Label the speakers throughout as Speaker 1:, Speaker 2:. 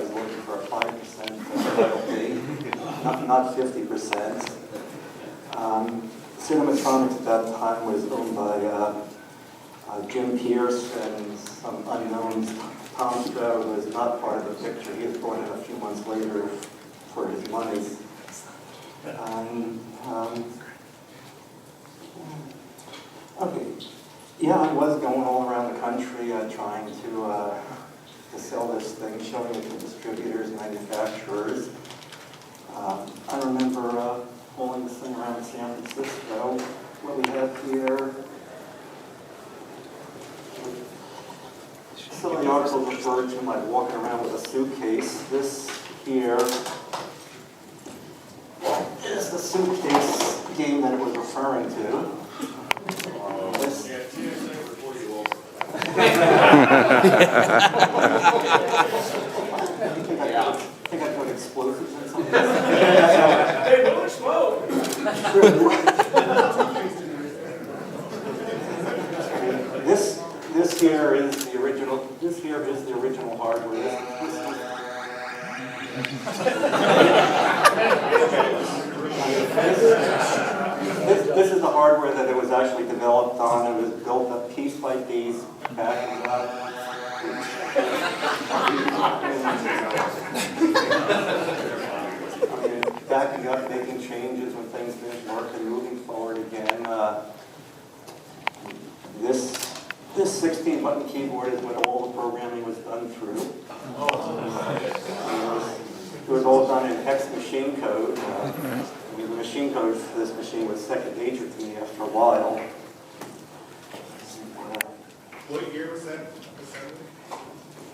Speaker 1: I was looking for a 5% royalty, not 50%. Cinematronics at that time was owned by Jim Pierce and some unknowns. Tom Stroud was not part of the picture. He was brought in a few months later for his money. Okay. Yeah, I was going all around the country trying to sell this thing, showing it to distributors, manufacturers. I remember hauling this thing around San Francisco. What we have here, some of the articles refer to my walking around with a suitcase. This here is the suitcase game that it was referring to. This, I think I put explosives in something.
Speaker 2: Hey, don't explode!
Speaker 1: This here is the original. This here is the original hardware. This is the hardware that it was actually developed on. It was built up piece by piece, backing up. Backing up, making changes when things didn't work, and moving forward again. This 16-button keyboard is what all the programming was done through. It was all done in hex machine code. The machine code for this machine was second nature to me after a while.
Speaker 2: What year was that?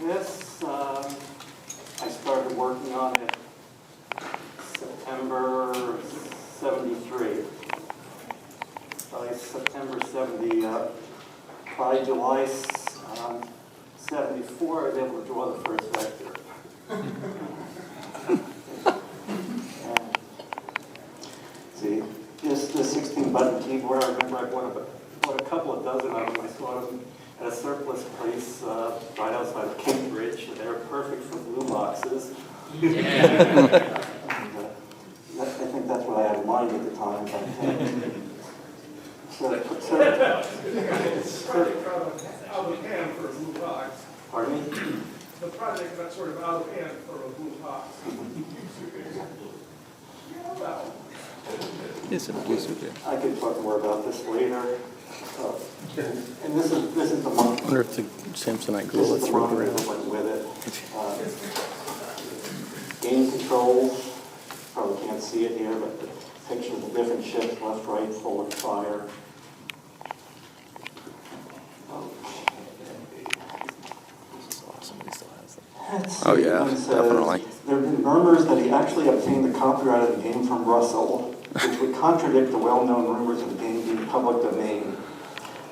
Speaker 1: This, I started working on it September 73. By September 70, by July 74, I was able to draw the first vector. See, this 16-button keyboard, I remember I bought a couple of dozen of them. I saw them at a surplus place right outside of Cambridge. They were perfect for blue boxes. I think that's what I had in mind at the time.
Speaker 2: Project out of hand for a blue box.
Speaker 1: Pardon me?
Speaker 2: The project got sort of out of hand for a blue box. Yeah, well.
Speaker 3: It's a blue suit.
Speaker 1: I could talk more about this later. And this is the
Speaker 3: I
Speaker 1: monkey.
Speaker 3: wonder if the Samsonite girl
Speaker 1: This is
Speaker 3: that's
Speaker 1: the
Speaker 3: thrown
Speaker 1: monitor
Speaker 3: around.
Speaker 1: that went with it. Game controls. Probably can't see it here, but the pictures of different ships, left, right, forward, fire.
Speaker 3: Oh yeah, definitely.
Speaker 1: There have been murmurs that he actually obtained the copyright of the game from Russell, which would contradict the well-known rumors of the game being public domain.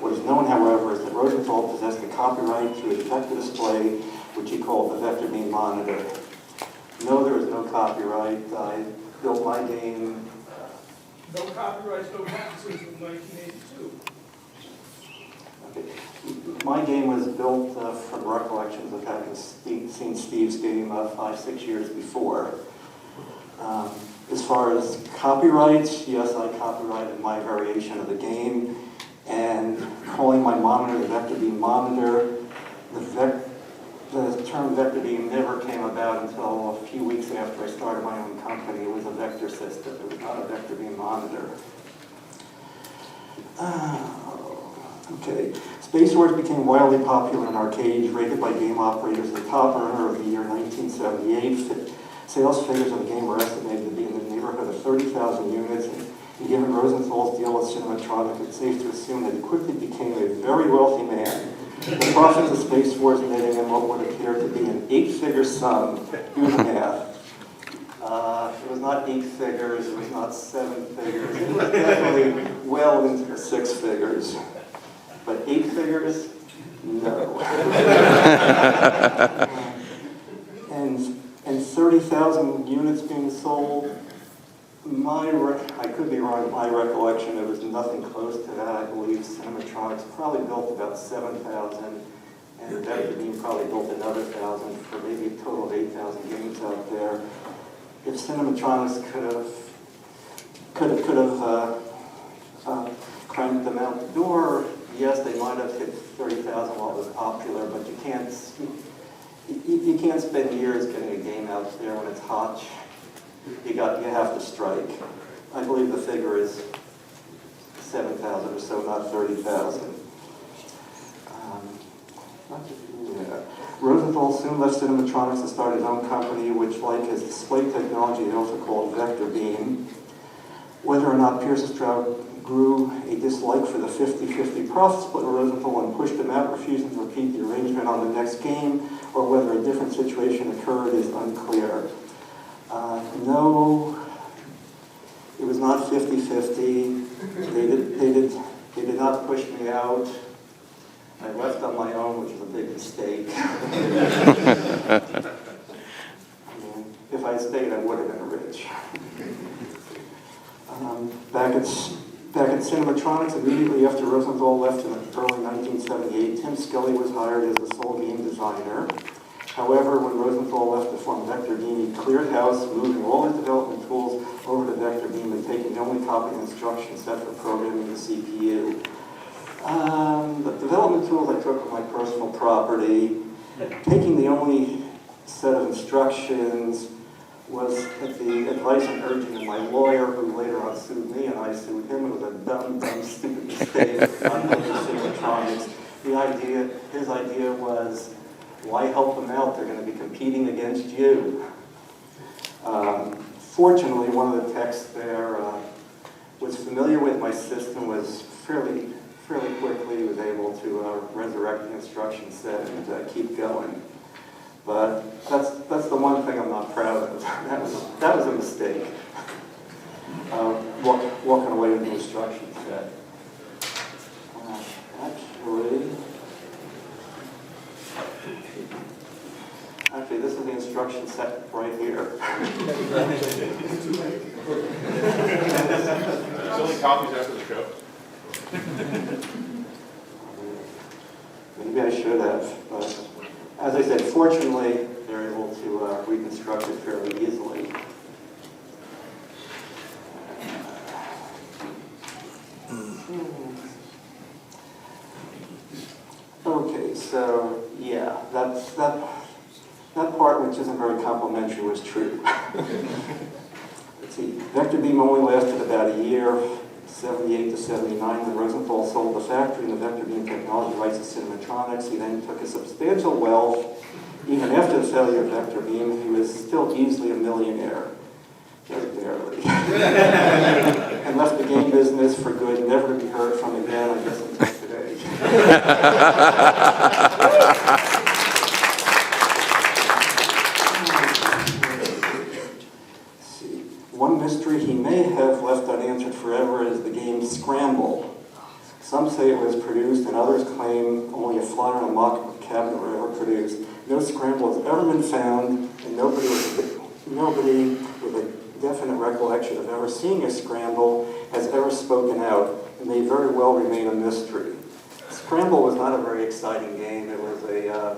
Speaker 1: What is known, however, is that Rosenthal possessed the copyright to a vector display, which he called the Vectorbeam monitor. No, there is no copyright. I built my game.
Speaker 2: No copyrights, no patents since 1982.
Speaker 1: Okay. My game was built from recollections of having seen Steve's game 5-6 years before. As far as copyrights, yes, I copyrighted my variation of the game, and calling my monitor the Vectorbeam monitor. The term Vectorbeam never came about until a few weeks after I started my own company. It was a vector system. It was not a Vectorbeam monitor. Okay. Space Wars became wildly popular in arcades, rated by game operators the top earner of the year 1978. Sales figures of the game were estimated to be in the neighborhood of 30,000 units, and given Rosenthal's deal with Cinematronic, it's safe to assume that he quickly became a very wealthy man. The profits of Space Wars netting him what would appear to be an 8-figure sum. Do the math. It was not 8 figures, it was not 7 figures, it was definitely well into the 6 figures. But 8 figures? No. and 30,000 units being sold, I could be wrong, my recollection, it was nothing close to that. I believe Cinematronics probably built about 7,000, and Vectorbeam probably built another 1,000 for maybe a total of 8,000 out there. If Cinematronics could have cranked them out the door, yes, they might have hit 30,000 while it was popular, but you can't spend years getting a game out there when it's hot. You have to strike. I believe the figure is 7,000 or so, not 30,000. Rosenthal soon left Cinematronics to start his own company, which, like his display technology, he also called Vectorbeam. Whether or not Pierce Stroud grew a dislike for the 50-50 profit split with Rosenthal and pushed him out, refusing to repeat the arrangement on the next game, or whether a different situation occurred is unclear. No, it was not 50-50. They did not push me out. I left on my own, which was a big mistake. If I had stayed, I would have been rich. Back at Cinematronics, immediately after Rosenthal left in early 1978, Tim Skelly was hired as the sole game designer. However, when Rosenthal left to form Vectorbeam, he cleared house, moving all his development tools over to Vectorbeam and taking the only copy of the instruction set for programming the CPU. The development tools I took were my personal property. Taking the only set of instructions was at the advice and urging of my lawyer, who later on sued me, and I sued him. It was a dumb, stupid mistake on Cinematronics. His idea was, why help them out? They're going to be competing against you. Fortunately, one of the techs there was familiar with my system, was fairly quickly was able to resurrect the instruction set and keep going. But that's the one thing I'm not proud of. That was a mistake. Walking away with the instruction set. Actually, this is the instruction set right here.
Speaker 4: There's only copies after the show.
Speaker 1: Maybe I should have, but as I said, fortunately, they're able to reconstruct it fairly easily. Okay, so yeah, that part, which isn't very complimentary, was true. Let's see, Vectorbeam only lasted about a year, 78 to 79, when Rosenthal sold the factory and the Vectorbeam technology rights to Cinematronics. He then took a substantial wealth. Even after the failure of Vectorbeam, he was still easily a millionaire, just barely. And left the game business for good, never to be heard from again, I guess, until today. One mystery he may have left unanswered forever is the game Scramble. Some say it was produced, and others claim only a flyer and a mock cabinet were ever produced. No Scramble has ever been found, and nobody with a definite recollection of ever seeing a Scramble has ever spoken out. It may very well remain a mystery. Scramble was not a very exciting game. It was a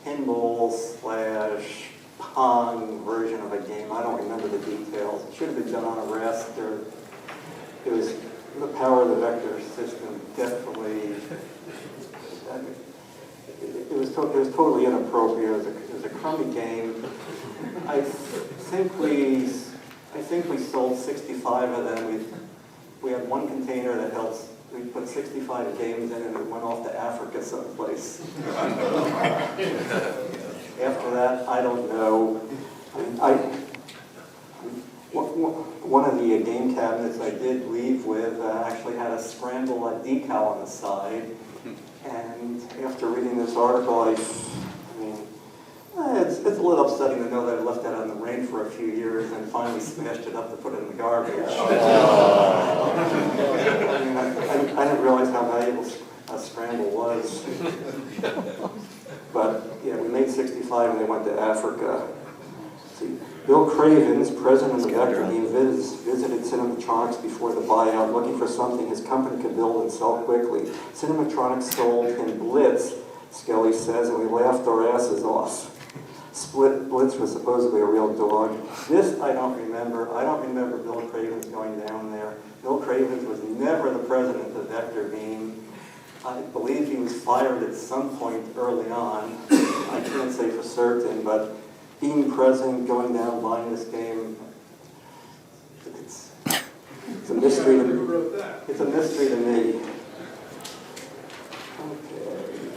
Speaker 1: pinball / Pong version of a game. I don't remember the details. It should have been done on a raster. It was the power of the vector system. Definitely, it was totally inappropriate. It was a crummy game. I think we sold 65 of them. We had one container that held. We put 65 games in, and it went off to Africa someplace. After that, I don't know. One of the game cabinets I did leave with actually had a Scramble decal on the side. And after reading this article, it's a little upsetting to know that I left that out in the rain for a few years and finally smashed it up to put it in the garbage. I didn't realize how valuable Scramble was. But yeah, we made 65 and they went to Africa. See, Bill Cravens, president of Vectorbeam, visited Cinematronics before the buyout, looking for something his company could build and sell quickly. Cinematronics sold him Blitz, Skelly says, and we laughed our asses off. Blitz was supposedly a real dog. This I don't remember. I don't remember Bill Cravens going down there. Bill Cravens was never the president of Vectorbeam. I believe he was fired at some point early on. I can't say for certain, but being president, going down, buying this game, it's a mystery to
Speaker 2: Who
Speaker 1: me.
Speaker 2: wrote that?
Speaker 1: It's a mystery to me. Okay.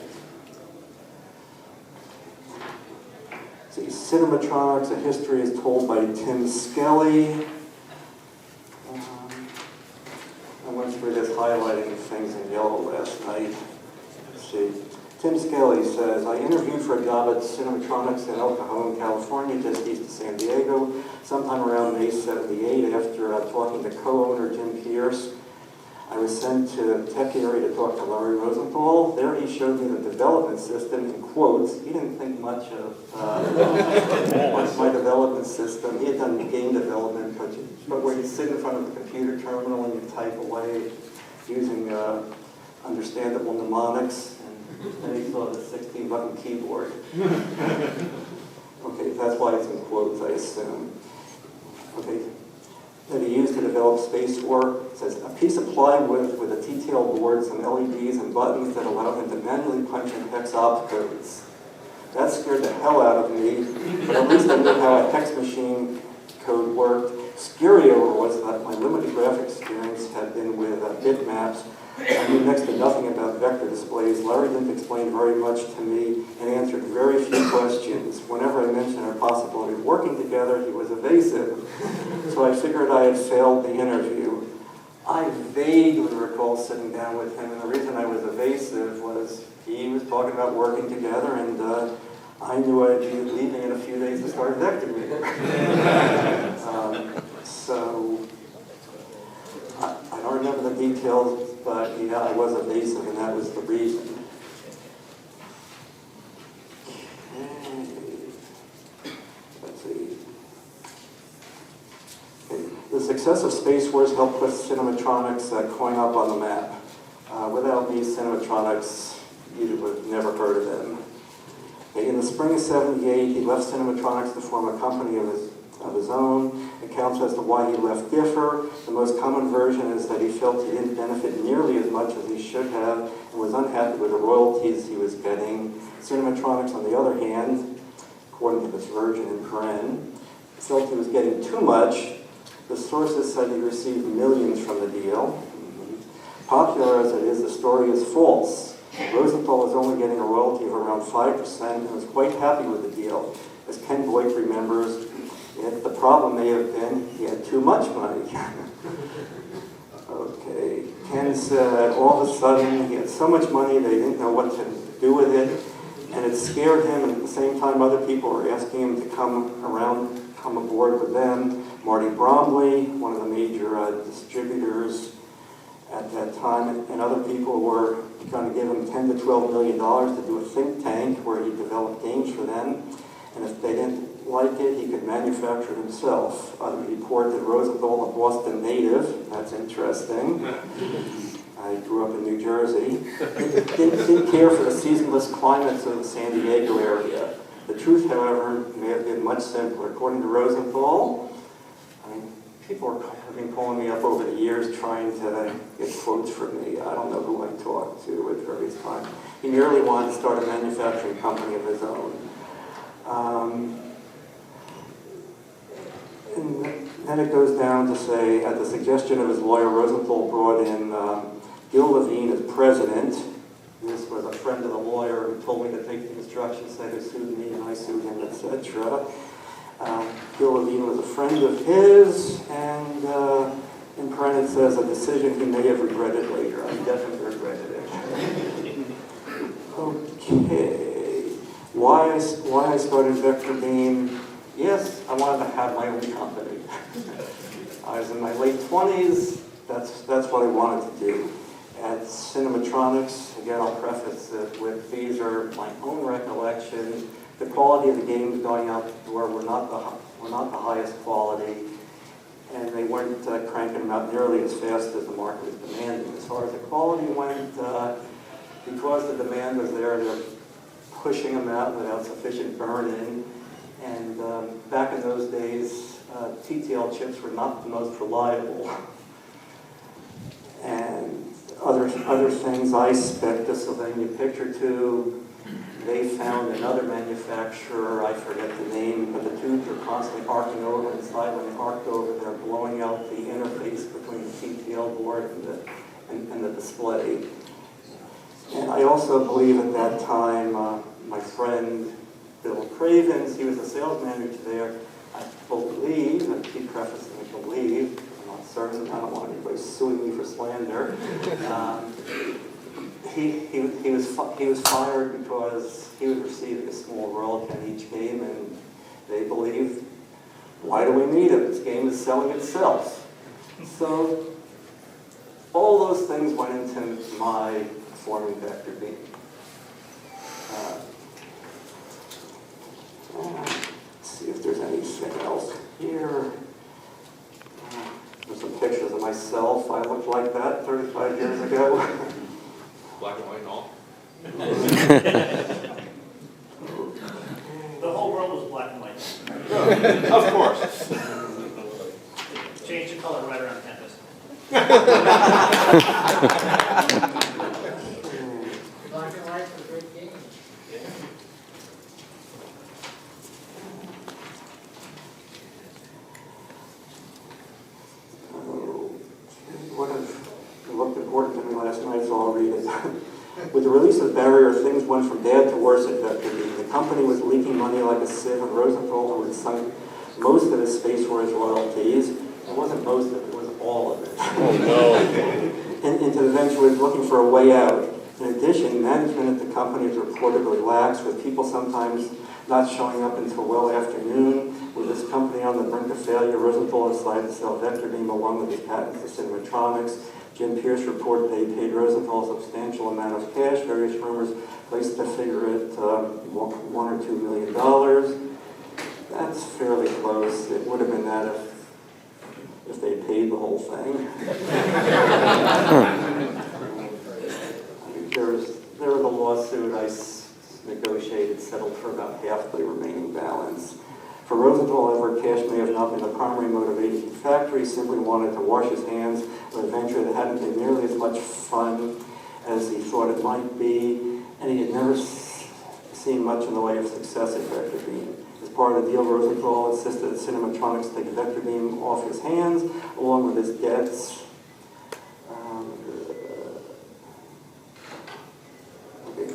Speaker 1: See, Cinematronics, a history is told by Tim Skelly. I went through this highlighting things in yellow last night. Let's see. Tim Skelly says, I interviewed for a job at Cinematronics in El Cajon, California, just east of San Diego, sometime around May 78 after talking to co-owner Jim Pierce. I was sent to tech area to talk to Larry Rosenthal. There he showed me the development system in quotes. He didn't think much of my development system. He had done game development, but where you sit in front of the computer terminal and you type away using understandable mnemonics. And he saw the 16-button keyboard. Okay, that's why it's in quotes, I assume. Okay. That he used to develop Space War. It says, a piece of plywood with a T-tail board, some LEDs and buttons that allow him to manually punch in hex opcodes. That scared the hell out of me, but at least I knew how a hex machine code worked. Scarier was that my limited graphics experience had been with bitmaps. I knew next to nothing about vector displays. Larry didn't explain very much to me and answered very few questions. Whenever I mentioned our possibility of working together, he was evasive. So I figured I had failed the interview. I vaguely recall sitting down with him, and the reason I was evasive was he was talking about working together, and I knew I'd be leaving in a few days to start Vectorbeam. So I don't remember the details, but yeah, I was evasive, and that was the reason. Okay. Let's see. Okay. The success of Space Wars helped put Cinematronics coin up on the map. Without me, Cinematronics, you would have never heard of them. Okay. In the spring of '78, he left Cinematronics to form a company of his own. Accounts as to why he left differ. The most common version is that he felt he didn't benefit nearly as much as he should have and was unhappy with the royalties he was getting. Cinematronics, on the other hand, according to this version in Paren, felt he was getting too much. The sources said he received millions from the deal. Popular as it is, the story is false. Rosenthal was only getting a royalty of around 5% and was quite happy with the deal. As Ken Boyk remembers, the problem may have been he had too much money. Okay, Ken said all of a sudden he had so much money they didn't know what to do with it, and it scared him, and at the same time other people were asking him to come aboard with them. Marty Bromley, one of the major distributors at that time, and other people were going to give him $10 to $12 million to do a think tank where he developed games for them, and if they didn't like it, he could manufacture it himself. Others report that Rosenthal, a Boston native, that's interesting. I grew up in New Jersey. Didn't care for the seasonless climates of the San Diego area. The truth, however, may have been much simpler. According to Rosenthal, I mean, people have been calling me up over the years trying to get quotes from me. I don't know who I talked to at various times. He merely wanted to start a manufacturing company of his own. And then it goes down to say, at the suggestion of his lawyer, Rosenthal brought in Gil Levine as president. This was a friend of the lawyer who told me to take the instructions, said he sued me and I sued him, etc. Gil Levine was a friend of his, and in Paren it says a decision he may have regretted later. I definitely regretted it. Okay. Why I started Vectorbeam? Yes, I wanted to have my own company. I was in my late 20s. That's what I wanted to do. At Cinematronics, again, I'll preface it with these are my own recollections. The quality of the games going out the door were not the highest quality, and they weren't cranking them out nearly as fast as the market was demanding. As far as the quality went, because the demand was there, they're pushing them out without sufficient burn-in. back in those days, TTL chips were not the most reliable. And other things, I spec the Sylvania picture tube. They found another manufacturer, I forget the name, but the tubes are constantly arcing over inside. When they arced over, they're blowing out the interface between the TTL board and the display. And I also believe at that time, my friend Bill Cravens, he was a sales manager there. I believe, and keep prefacing I believe, I'm not certain, I don't want anybody suing me for slander. He was fired because he was receiving a small royalty on each game, and they believed, why do we need it? This game is selling itself. So all those things went into my forming Vectorbeam. Let's see if there's anything else here. There's some pictures of myself. I looked like that 35 years ago.
Speaker 4: Black and white and all?
Speaker 5: The whole world was black and white.
Speaker 4: Of course.
Speaker 5: Changed the color right around campus.
Speaker 6: Black and white's a great game.
Speaker 1: What looked important to me last night, so I'll read it. With the release of Barrier, things went from bad to worse at Vectorbeam. The company was leaking money like a sieve, and Rosenthal, who had sunk most of his Space Wars royalties, it wasn't most of it, it was all of it.
Speaker 4: Oh, no.
Speaker 1: Into the venture was looking for a way out. In addition, management at the company was reportedly lax, with people sometimes not showing up until well afternoon. With this company on the brink of failure, Rosenthal decided to sell Vectorbeam along with his patents to Cinematronics. Jim Pierce reported they paid Rosenthal a substantial amount of cash. Various rumors placed the figure at $1 or $2 million. That's fairly close. It would have been that if they paid the whole thing. There was a lawsuit I negotiated, settled for about half the remaining balance. For Rosenthal, however, cash may have not been the primary motivation factor. He simply wanted to wash his hands of a venture that hadn't been nearly as much fun as he thought it might be, and he had never seen much in the way of success at Vectorbeam. As part of the deal, Rosenthal insisted that Cinematronics take Vectorbeam off his hands, along with his debts. Okay.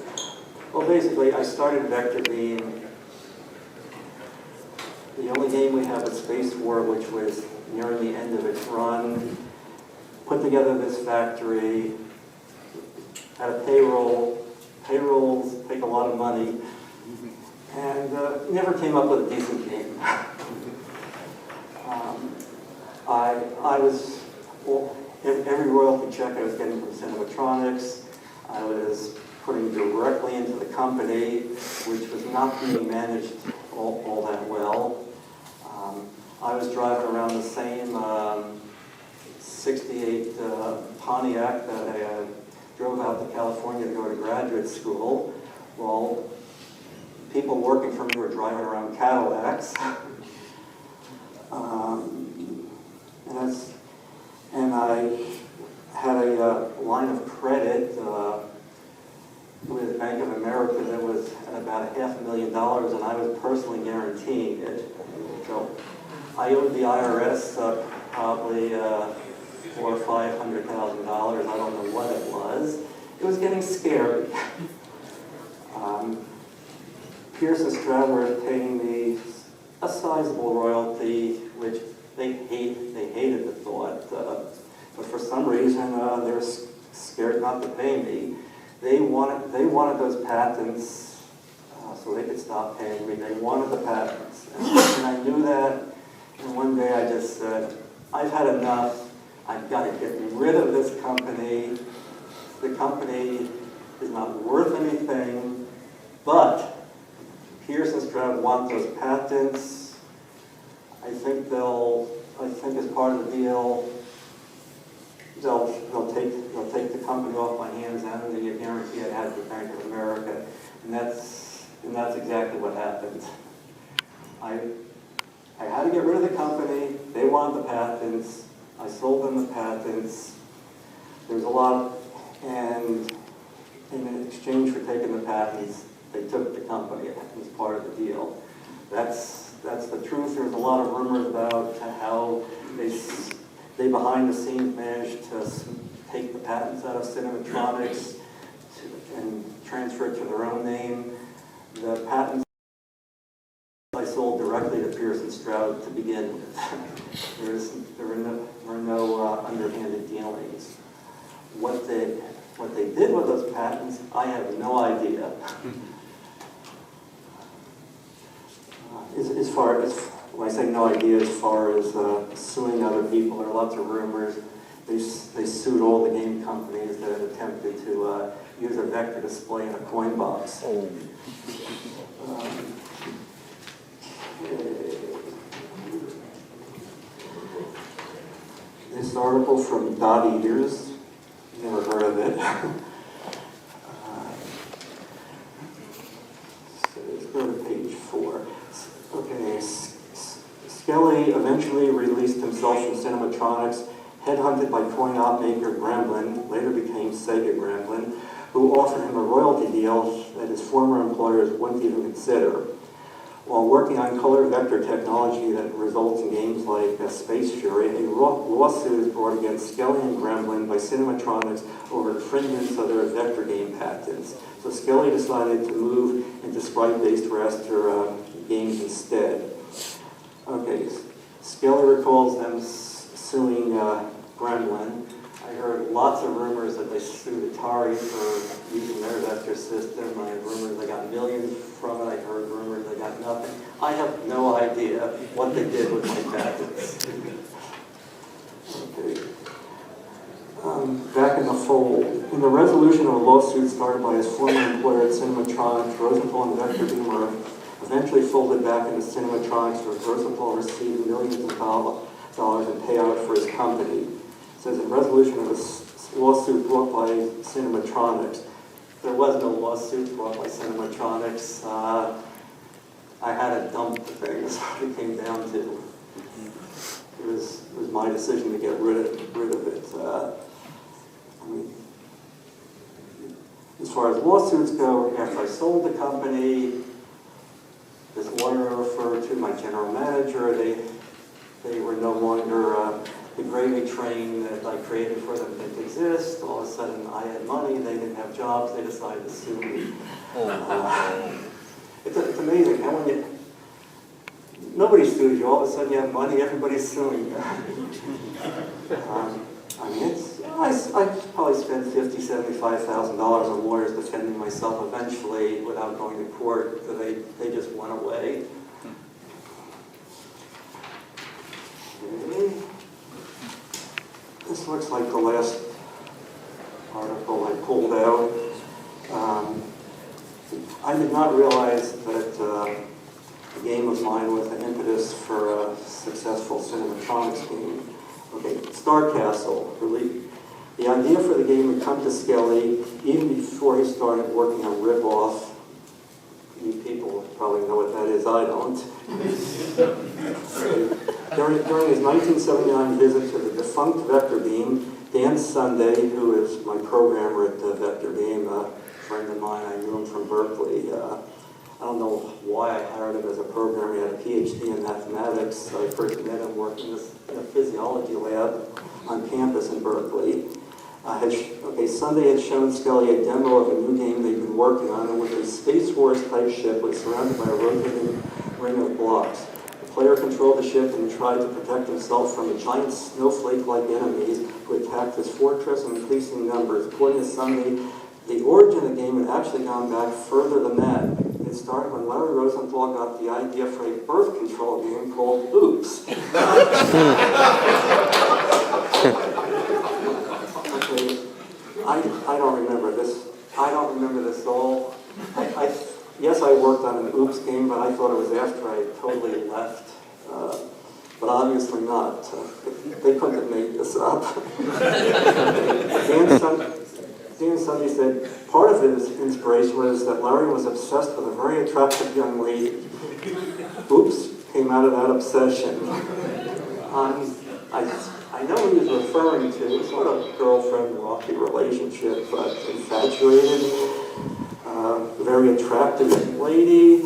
Speaker 1: Well, basically, I started Vectorbeam. The only game we have was Space War, which was nearing the end of its run. Put together this factory, had a payroll. Payrolls take a lot of money, and never came up with a decent game. I was, every royalty check I was getting from Cinematronics, I was putting directly into the company, which was not being managed all that well. I was driving around the same 68 Pontiac that I drove out to California to go to graduate school. Well, people working for me were driving around Cadillacs. And I had a line of credit with Bank of America that was at about $500,000, and I was personally guaranteeing it. So I owed the IRS probably $400,000 or $500,000. I don't know what it was. It was getting scary. Pierce and Stroud were paying me a sizable royalty, which they hated the thought. But for some reason, they were scared not to pay me. They wanted those patents so they could stop paying me. They wanted the patents. And I knew that. And one day I just said, I've had enough. I've got to get rid of this company. The company is not worth anything, but Pierce and Stroud want those patents. I think as part of the deal, they'll take the company off my hands and the guarantee I had with Bank of America, and that's exactly what happened. to get rid of the company. They wanted the patents. I sold them the patents. There's a lot, and in exchange for taking the patents, they took the company as part of the deal. That's the truth. There's a lot of rumors about how they behind the scenes managed to take the patents out of Cinematronics and transfer it to their own name. The patents I sold directly to Pearson Stroud to begin with. There were no underhanded dealings. What they did with those patents, I have no idea. As far as, when I say no idea, as far as suing other people, there are lots of rumors. They sued all the game companies that had attempted to use a vector display in a coin box. This article from Dot Eaters, never heard of it. So let's go to page 4. Okay, Skelly eventually released himself from Cinematronics, headhunted by coin-op maker Gremlin, later became Sega Gremlin, who offered him a royalty deal that his former employers wouldn't even consider. While working on color vector technology that results in games like Space Fury, a lawsuit is brought against Skelly and Gremlin by Cinematronics over infringements of their vector game patents. So Skelly decided to move into sprite-based raster games instead. Okay, Skelly recalls them suing Gremlin. I heard lots of rumors that they sued Atari for using their vector system. I heard rumors they got millions from it. I heard rumors they got nothing. I have no idea what they did with my patents. Okay. Back in the fold. In the resolution of a lawsuit started by his former employer at Cinematronics, Rosenthal and Vectorbeam were eventually folded back into Cinematronics, where Rosenthal received millions of dollars in payout for his company. It says in resolution of a lawsuit brought by Cinematronics. There was no lawsuit brought by Cinematronics. I had to dump the things it came down to. It was my decision to get rid of it. I mean, as far as lawsuits go, after I sold the company, this lawyer I referred to, my general manager, they were no longer the gravy train that I created for them didn't exist. All of a sudden I had money, they didn't have jobs, they decided to sue me. It's amazing how when nobody sues you, all of a sudden you have money, everybody's suing you. I mean, I probably spent $50,000, $75,000 on lawyers defending myself eventually without going to court, so they just went away. Okay. This looks like the last article I pulled out. I did not realize that a game of mine was the impetus for a successful Cinematronics game. Okay, Star Castle. The idea for the game had come to Skelly even before he started working on Rip-Off. You people probably know what that is, I don't. During his 1979 visit to the defunct Vectorbeam, Dan Sunday, who is my programmer at Vectorbeam, a friend of mine, I knew him from Berkeley. I don't know why I hired him as a programmer. He had a PhD in mathematics. I first met him working in a physiology lab on campus in Berkeley. Sunday had shown Skelly a demo of a new game they'd been working on, and with a Space Wars type ship was surrounded by a rotating ring of blocks. The player controlled the ship and tried to protect himself from the giant snowflake-like enemies who attacked his fortress in increasing numbers. According to Sunday, the origin of the game had actually gone back further than that. It started when Larry Rosenthal got the idea for a birth control game called Oops. Okay, I don't remember this. I don't remember this at all. Yes, I worked on an Oops game, but I thought it was after I totally left. But obviously not. They couldn't have made this up. Dan Sunday said part of his inspiration was that Larry was obsessed with a very attractive young lady. Oops came out of that obsession. I know what he was referring to, sort of girlfriend, rocky relationship, but infatuated, very attractive lady.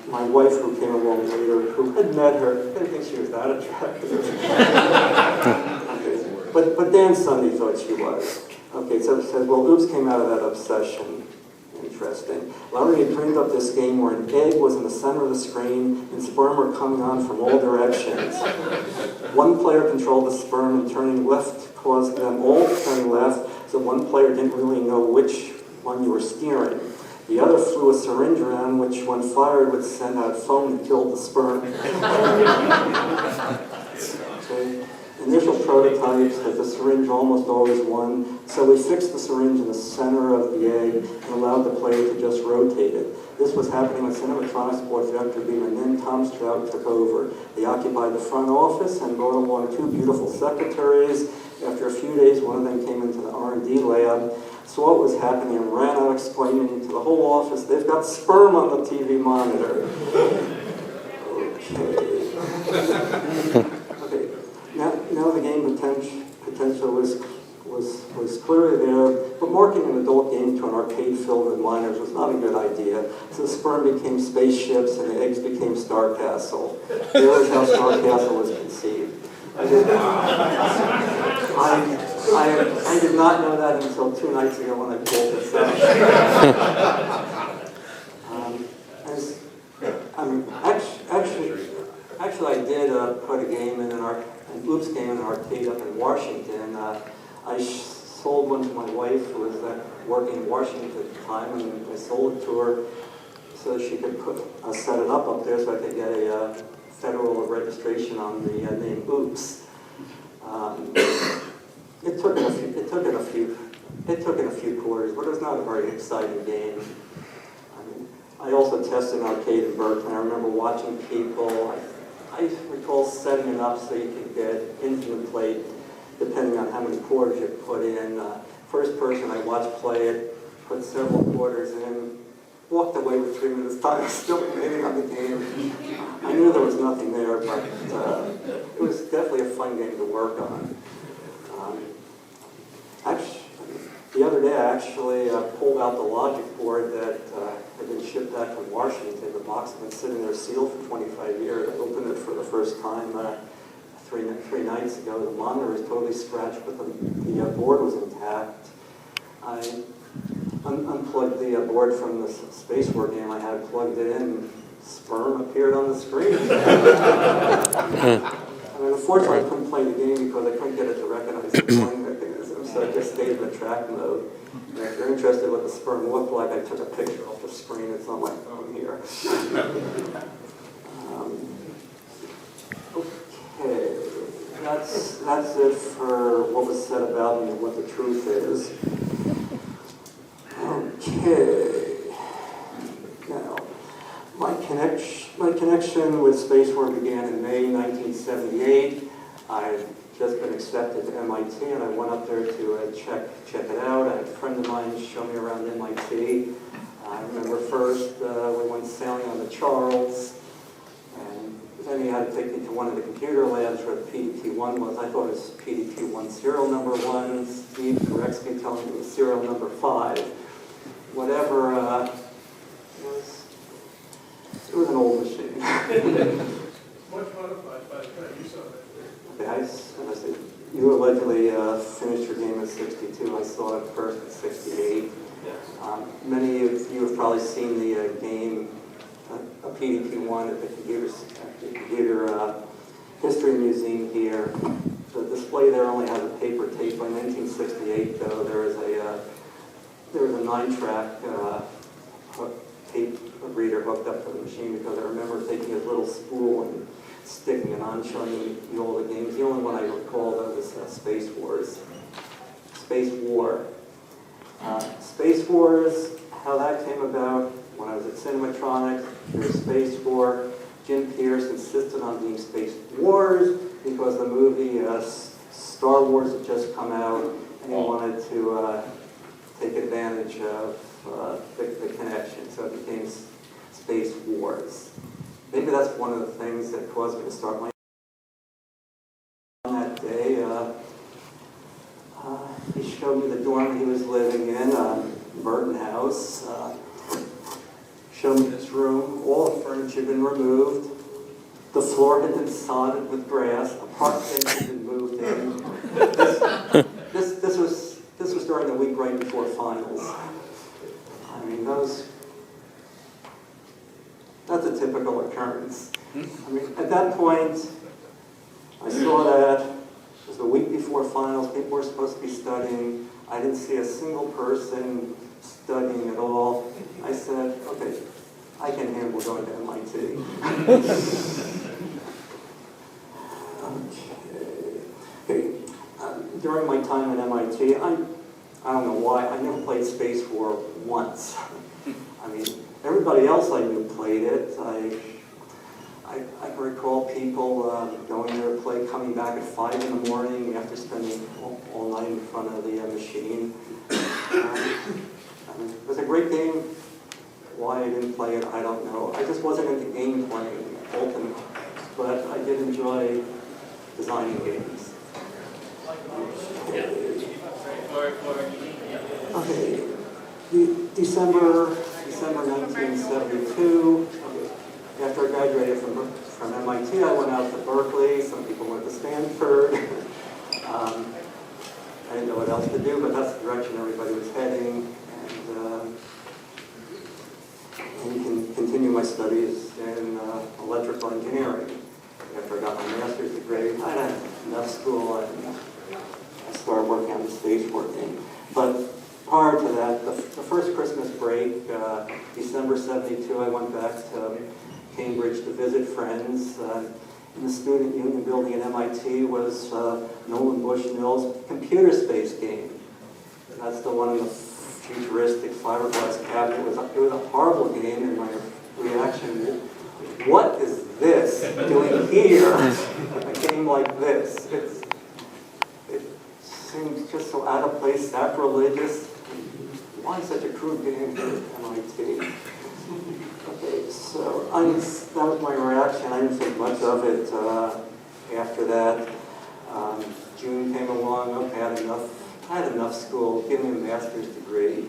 Speaker 1: My wife, who came along later, who had met her, I didn't think she was that attractive. But Dan Sunday thought she was. Okay, so it says, well, Oops came out of that obsession. Interesting. Larry had dreamed up this game where an egg was in the center of the screen and sperm were coming on from all directions. One player controlled the sperm and turning left caused them all to turn left, so one player didn't really know which one you were steering. The other flew a syringe around, which when fired would send out foam that killed the sperm. Okay. Initial prototypes that the syringe almost always won, so we fixed the syringe in the center of the egg and allowed the player to just rotate it. This was happening when Cinematronics bought Vectorbeam, and then Tom Stroud took over. They occupied the front office and brought along two beautiful secretaries. After a few days, one of them came into the R&D lab, saw what was happening, and ran out exclaiming to the whole office, "They've got sperm on the TV monitor." Okay. Now the game potential was clearly there, but marketing an adult game to an arcade filled with minors was not a good idea. So the sperm became spaceships and the eggs became Star Castle. There was how Star Castle was conceived. I did not know that until 2 nights ago when I pulled this out. Actually, I did put a game in an Oops game in an arcade up in Washington. I sold one to my wife, who was working in Washington at the time, and I sold it to her so she could set it up there so I could get a federal registration on the name Oops. It took in a few quarters, but it was not a very exciting game. I also tested an arcade in Berkeley. I remember watching people. I recall setting it up so you could get infinite plate, depending on how many quarters you put in. First person I watched play it, put several quarters in, walked away with 3 minutes time, still remaining on the game. I knew there was nothing there, but it was definitely a fun game to work on. The other day I actually pulled out the logic board that had been shipped back from Washington. The box had been sitting there sealed for 25 years. I opened it for the first time three nights ago. The monitor was totally scratched, but the board was intact. I unplugged the board from the Space War game I had plugged it in, and sperm appeared on the screen. Unfortunately, I couldn't play the game because I couldn't get it to recognize the playing mechanism, so I just stayed in the track mode. And if you're interested in what the sperm looked like, I took a picture off the screen. It's on my phone here. Okay, that's it for what was said about me and what the truth is. Okay, now my connection with Space War began in May 1978. I'd just been accepted to MIT, and I went up there to check it out. I had a friend of mine show me around MIT. I remember first we went sailing on the Charles, and then he had to take me to one of the computer labs where the PDP-1 was. I thought it was PDP-1 serial number 1. Steve corrects me, telling me it was serial number 5. Whatever, it was an old machine.
Speaker 2: Much modified by the time you saw that.
Speaker 1: Okay, I said, you allegedly finished your game at 62. I saw it first at 68. Many of you have probably seen the game, a PDP-1 at the Computer History Museum here. The display there only has a paper tape. By 1968, though, there was a 9-track tape reader hooked up to the machine, because I remember taking a little spool and sticking it on, showing you all the games. The only one I recall, though, was Space Wars. Space War. Space Wars, how that came about, when I was at Cinematronics, there was Space War. Jim Pierce insisted on being Space Wars because the movie Star Wars had just come out, and he wanted to take advantage of the connection, so it became Space Wars. maybe that's one of the things that caused me to start my on that day. He showed me the dorm he was living in, Burton House. Showed me this room. All the furniture had been removed. The floor had been sodded with grass. A park bench had been moved in. This was during the week right before finals. I mean, that's a typical occurrence. I mean, at that point, I saw that it was the week before finals. People were supposed to be studying. I didn't see a single person studying at all. I said, okay, I can handle going to MIT. Okay. During my time at MIT, I don't know why, I never played Space War once. I mean, everybody else I knew played it. I can recall people going there to play, coming back at 5 in the morning after spending all night in front of the machine. I mean, it was a great game. Why I didn't play it, I don't know. I just wasn't into game playing, ultimately. But I did enjoy designing games. Okay, December 1972. After I graduated from MIT, I went out to Berkeley. Some people went to Stanford. I didn't know what else to do, but that's the direction everybody was heading. And you can continue my studies in electrical engineering. After I got my master's degree, I had enough school, and I started working on the space working. But prior to that, the first Christmas break, December 72, I went back to Cambridge to visit friends. In the Student Union building at MIT was Nolan Bushnell's computer space game. That's the one in the futuristic fiberglass cabinet. It was a horrible game, and my reaction, what is this doing here? A game like this. It seems just so out of place, sacrilegious. Why such a crude game here at MIT? Okay, so that was my reaction. I didn't think much of it after that. June came along. Okay, I had enough school. Give me a master's degree.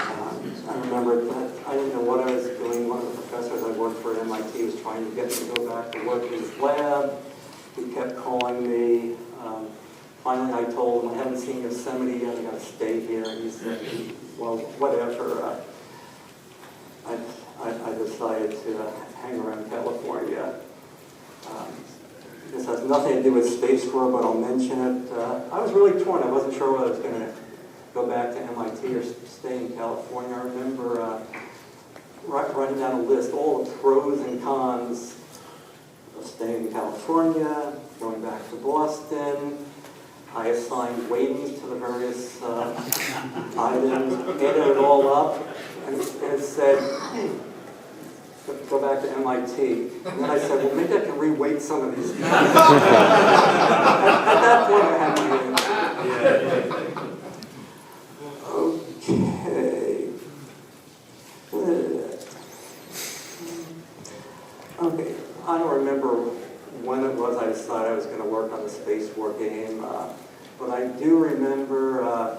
Speaker 1: I remember that I didn't know what I was doing. One of the professors I worked for at MIT was trying to get me to go back to work in his lab. He kept calling me. Finally, I told him, I haven't seen Yosemite yet. I got to stay here. And he said, well, whatever. I decided to hang around California. This has nothing to do with Space War, but I'll mention it. I was really torn. I wasn't sure whether I was going to go back to MIT or stay in California. I remember writing down a list, all the pros and cons of staying in California, going back to Boston. I assigned weightings to the various items, added it all up, and it said, go back to MIT. And then I said, well, maybe I can re-weight some of these things. At that point, I had my answer. Okay, I don't remember when it was I decided I was going to work on the Space War game, but I do remember I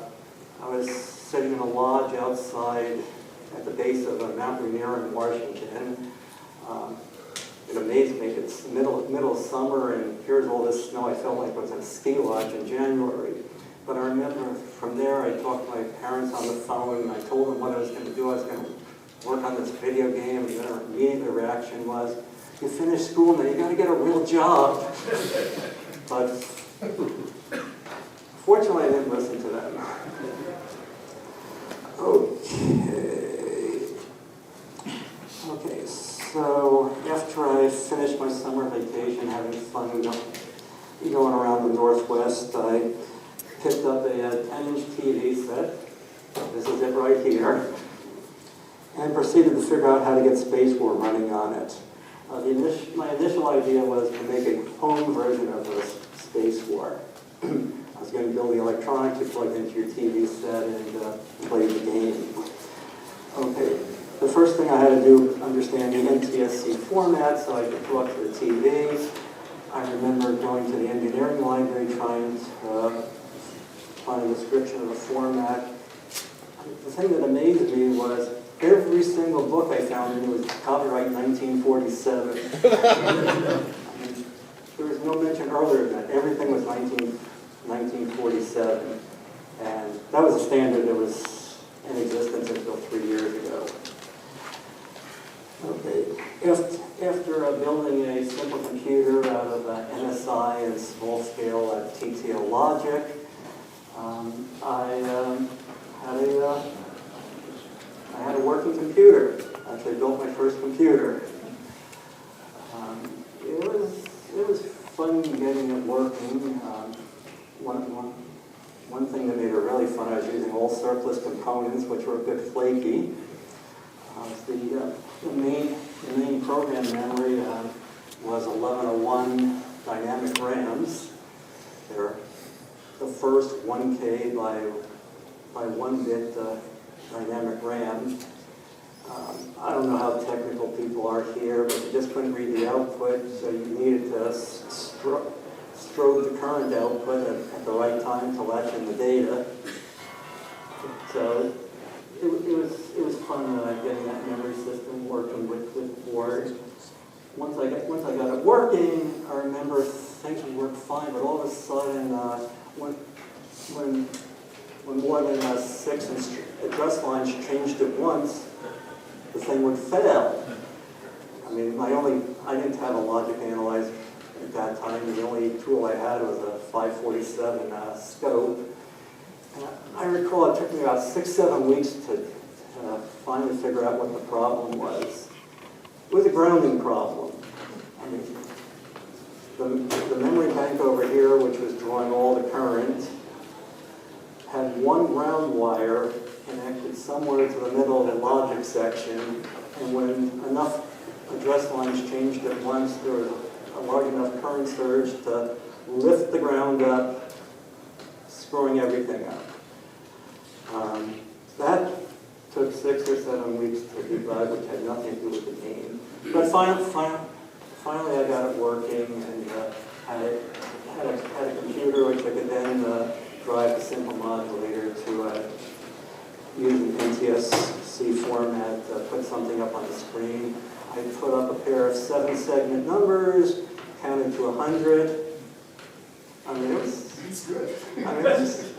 Speaker 1: was sitting in a lodge outside at the base of Mount Rainier in Washington. It amazed me. It's the middle of summer, and here's all this snow. I felt like I was at a ski lodge in January. But I remember from there, I talked to my parents on the phone, and I told them what I was going to do. I was going to work on this video game, and their immediate reaction was, you finish school now, you got to get a real job. But fortunately, I didn't listen to them. Okay, so after I finished my summer vacation, having fun going around the Northwest, I picked up a 10-inch TV set. This is it right here. And proceeded to figure out how to get Space War running on it. My initial idea was to make a home version of the Space War. I was going to build the electronics you plug into your TV set and play the game. Okay, the first thing I had to do, understand the NTSC format so I could talk to the TV. I remember going to the engineering library trying to find a description of the format. The thing that amazed me was every single book I found in it was copyright 1947. There was no mention earlier than that. Everything was 1947. And that was a standard that was in existence until 3 years ago. Okay. After building a simple computer out of MSI and small scale TTL logic, I had a working computer. Actually built my first computer. It was fun getting it working. One thing that made it really fun, I was using all surplus components, which were a bit flaky. The main program memory was 1101 dynamic RAMs. They're the first 1K by 1-bit dynamic RAM. I don't know how technical people are here, but you just couldn't read the output, so you needed to strobe the current output at the right time to latch in the data. So it was fun getting that memory system working with board. Once I got it working, I remember things would work fine, but all of a sudden, when more than 6 address lines changed at once, the thing would fail. I mean, I didn't have a logic analyzer at that time. The only tool I had was a 547 scope. And I recall it took me about 6-7 weeks to finally figure out what the problem was. It was a grounding problem. I mean, the memory bank over here, which was drawing all the current, had one ground wire connected somewhere to the middle of the logic section, and when enough address lines changed at once, there was a large enough current surge to lift the ground up, screwing everything up. That took 6 or 7 weeks to debug, which had nothing to do with the game. But finally I got it working, and had a computer which I could then drive a simple modulator to use an NTSC format, put something up on the screen. I put up a pair of 7-segment numbers, counted to 100. I mean, it was good. I mean, it was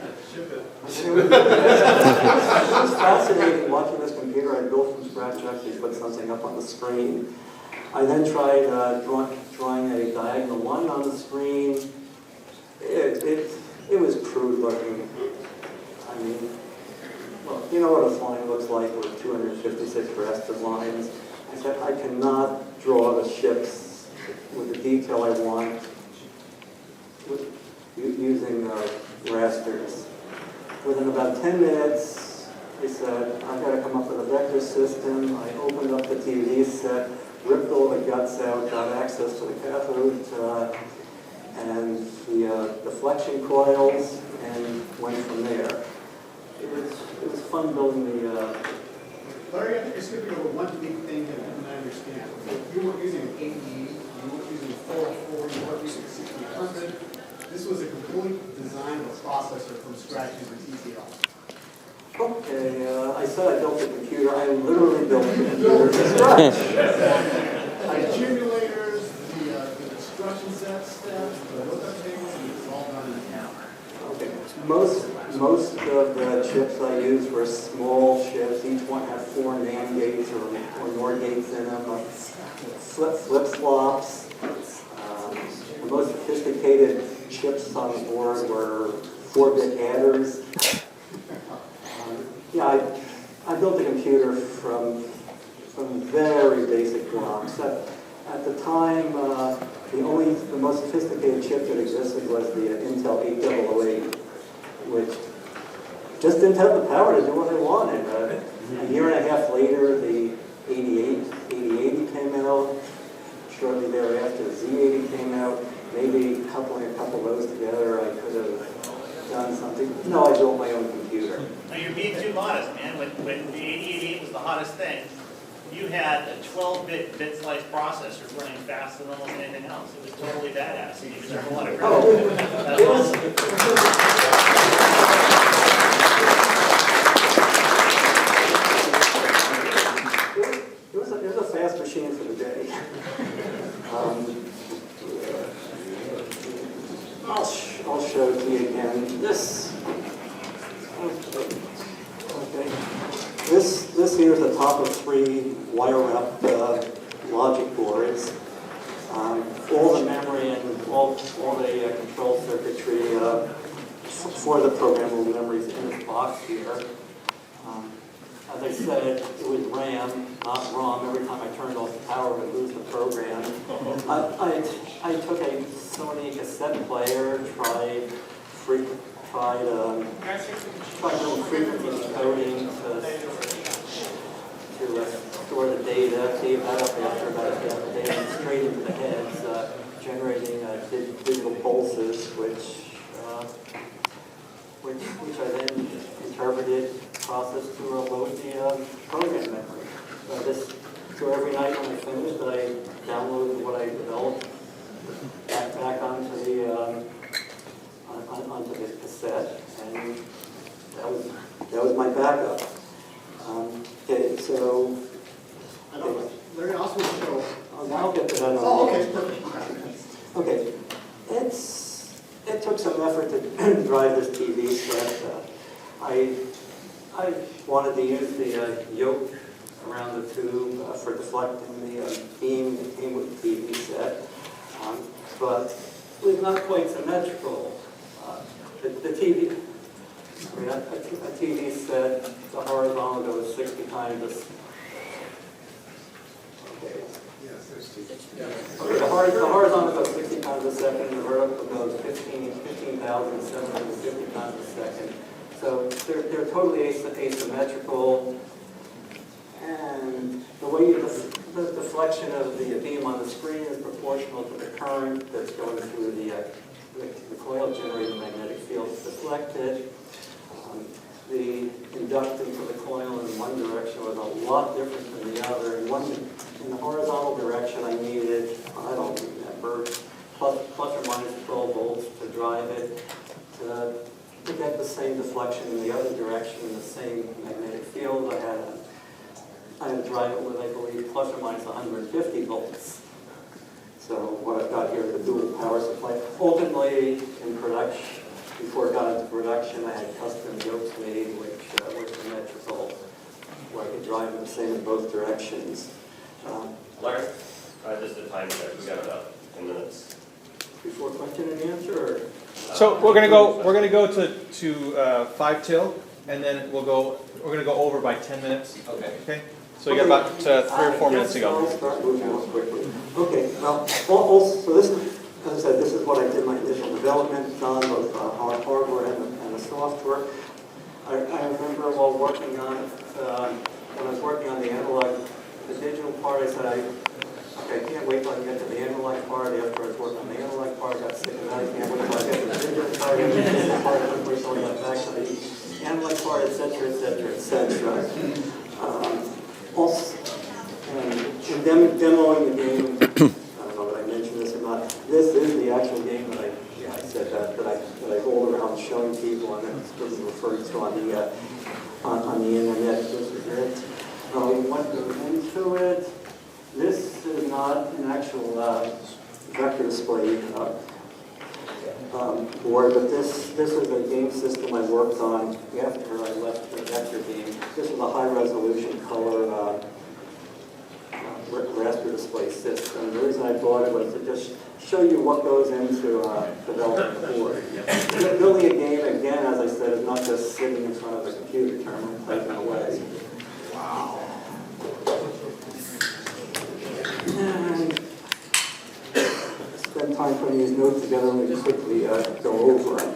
Speaker 1: fascinating watching this computer I built from scratch actually put something up on the screen. I then tried drawing a diagonal line on the screen. It was crude looking. I mean, well, you know what a line looks like with 256 raster lines. I said, I cannot draw the ships with the detail I want using rasters. Within about 10 minutes, I said, I've got to come up with a vector system. I opened up the TV set, ripped all the guts out, got access to the cathode and the deflection coils, and went from there. It was fun building the...
Speaker 7: Larry, I think you're skipping over one big thing that I didn't understand. You weren't using an 80, you weren't using a 404, you weren't using a 6800. This was a complete design of a processor from scratch using TTL.
Speaker 1: Okay, I said I built a computer. I literally built a computer from scratch.
Speaker 7: The accumulators, the instruction steps, the lookup tables, and it's all done in the camera.
Speaker 1: Okay, most of the chips I used were small chips. Each one had 4 NAND gates or NOR gates in them, flip-flops. The most sophisticated chips on the board were 4-bit adders. Yeah, I built a computer from very basic blocks. At the time, the most sophisticated chip that existed was the Intel 8008, which just didn't have the power to do what I wanted. A year and a half later, the 8080 came out. Shortly thereafter, the Z80 came out. Maybe coupling a couple of those together, I could have done something. No, I built my own computer.
Speaker 5: Now you're being too modest, man. When the 8088 was the hottest thing, You had a 12-bit bit slice processor running faster than almost anything else. It was totally badass. And you deserve a lot of credit. That's awesome.
Speaker 1: It was a fast machine for the day. I'll show it to you again. This here is the top of 3 wire-wrapped logic boards. All the memory and all the control circuitry for the programmable memories in this box here. As I said, it was RAM, not ROM. Every time I turned off the power, it would lose the program. I took a Sony cassette player, tried little frequency encoding to store the data, gave that up after about half a day, and straight into the heads, generating digital pulses, which I then interpreted, processed to load the program memory. So every night when I finished, I downloaded what I developed back onto the cassette, and that was my backup. Okay, so
Speaker 7: Larry also show.
Speaker 1: I'll get to that.
Speaker 7: Oh, okay, perfect.
Speaker 1: Okay, it took some effort to drive this TV set. I wanted to use the yoke around the tube for deflecting the beam that came with the TV set, but it was not quite symmetrical. The TV, a TV set, the horizontal goes 60 times this. Okay. The horizontal goes 60 times a second, the vertical goes 15,750 times a second. So they're totally asymmetrical, and the way the deflection of the beam on the screen is proportional to the current that's going through the coil-generated magnetic field is deflected. The inductance of the coil in one direction was a lot different than the other. In the horizontal direction, I needed, I don't remember, plus or minus 12 volts to drive it to get the same deflection in the other direction in the same magnetic field. I had to drive it with, I believe, plus or minus 150 volts. So what I've got here is a dual power supply. Ultimately, in production, before it got into production, I had custom yokes made which were symmetrical, where I could drive them the same in both directions.
Speaker 8: Larry, just a time check. We got about 10 minutes.
Speaker 1: Before question and answer? Or?
Speaker 9: So we're gonna go to 5 till, and then we're gonna go over by 10 minutes. Okay. So you got about 3 or 4 minutes to go.
Speaker 1: I'll start moving more quickly. Okay. Well, also this is, as I said, this is what I did my initial development on, both hardware and the software. I remember while working on it, when I was working on the analog, the digital part, I said, I can't wait till I get to the analog part. After I was working on the analog part, I got sick of that. I can't wait till I get to the digital part. And the digital part, I couldn't wait till I got back to the analog part, et cetera, et cetera, et cetera. Also, in demoing the game, I don't know that I mentioned this or not, this is the actual game that I said that I hold around showing people, and it's really referred to on the internet. This is it. What goes into it? This is not an actual vector display board, but this is a game system I worked on after I left the Vectorbeam. This is a high-resolution color raster display system. The reason I bought it was to just show you what goes into developing a board. Building a game, again, as I said, is not just sitting in front of a computer terminal typing away. Wow. And spend time putting these notes together and we quickly go over them.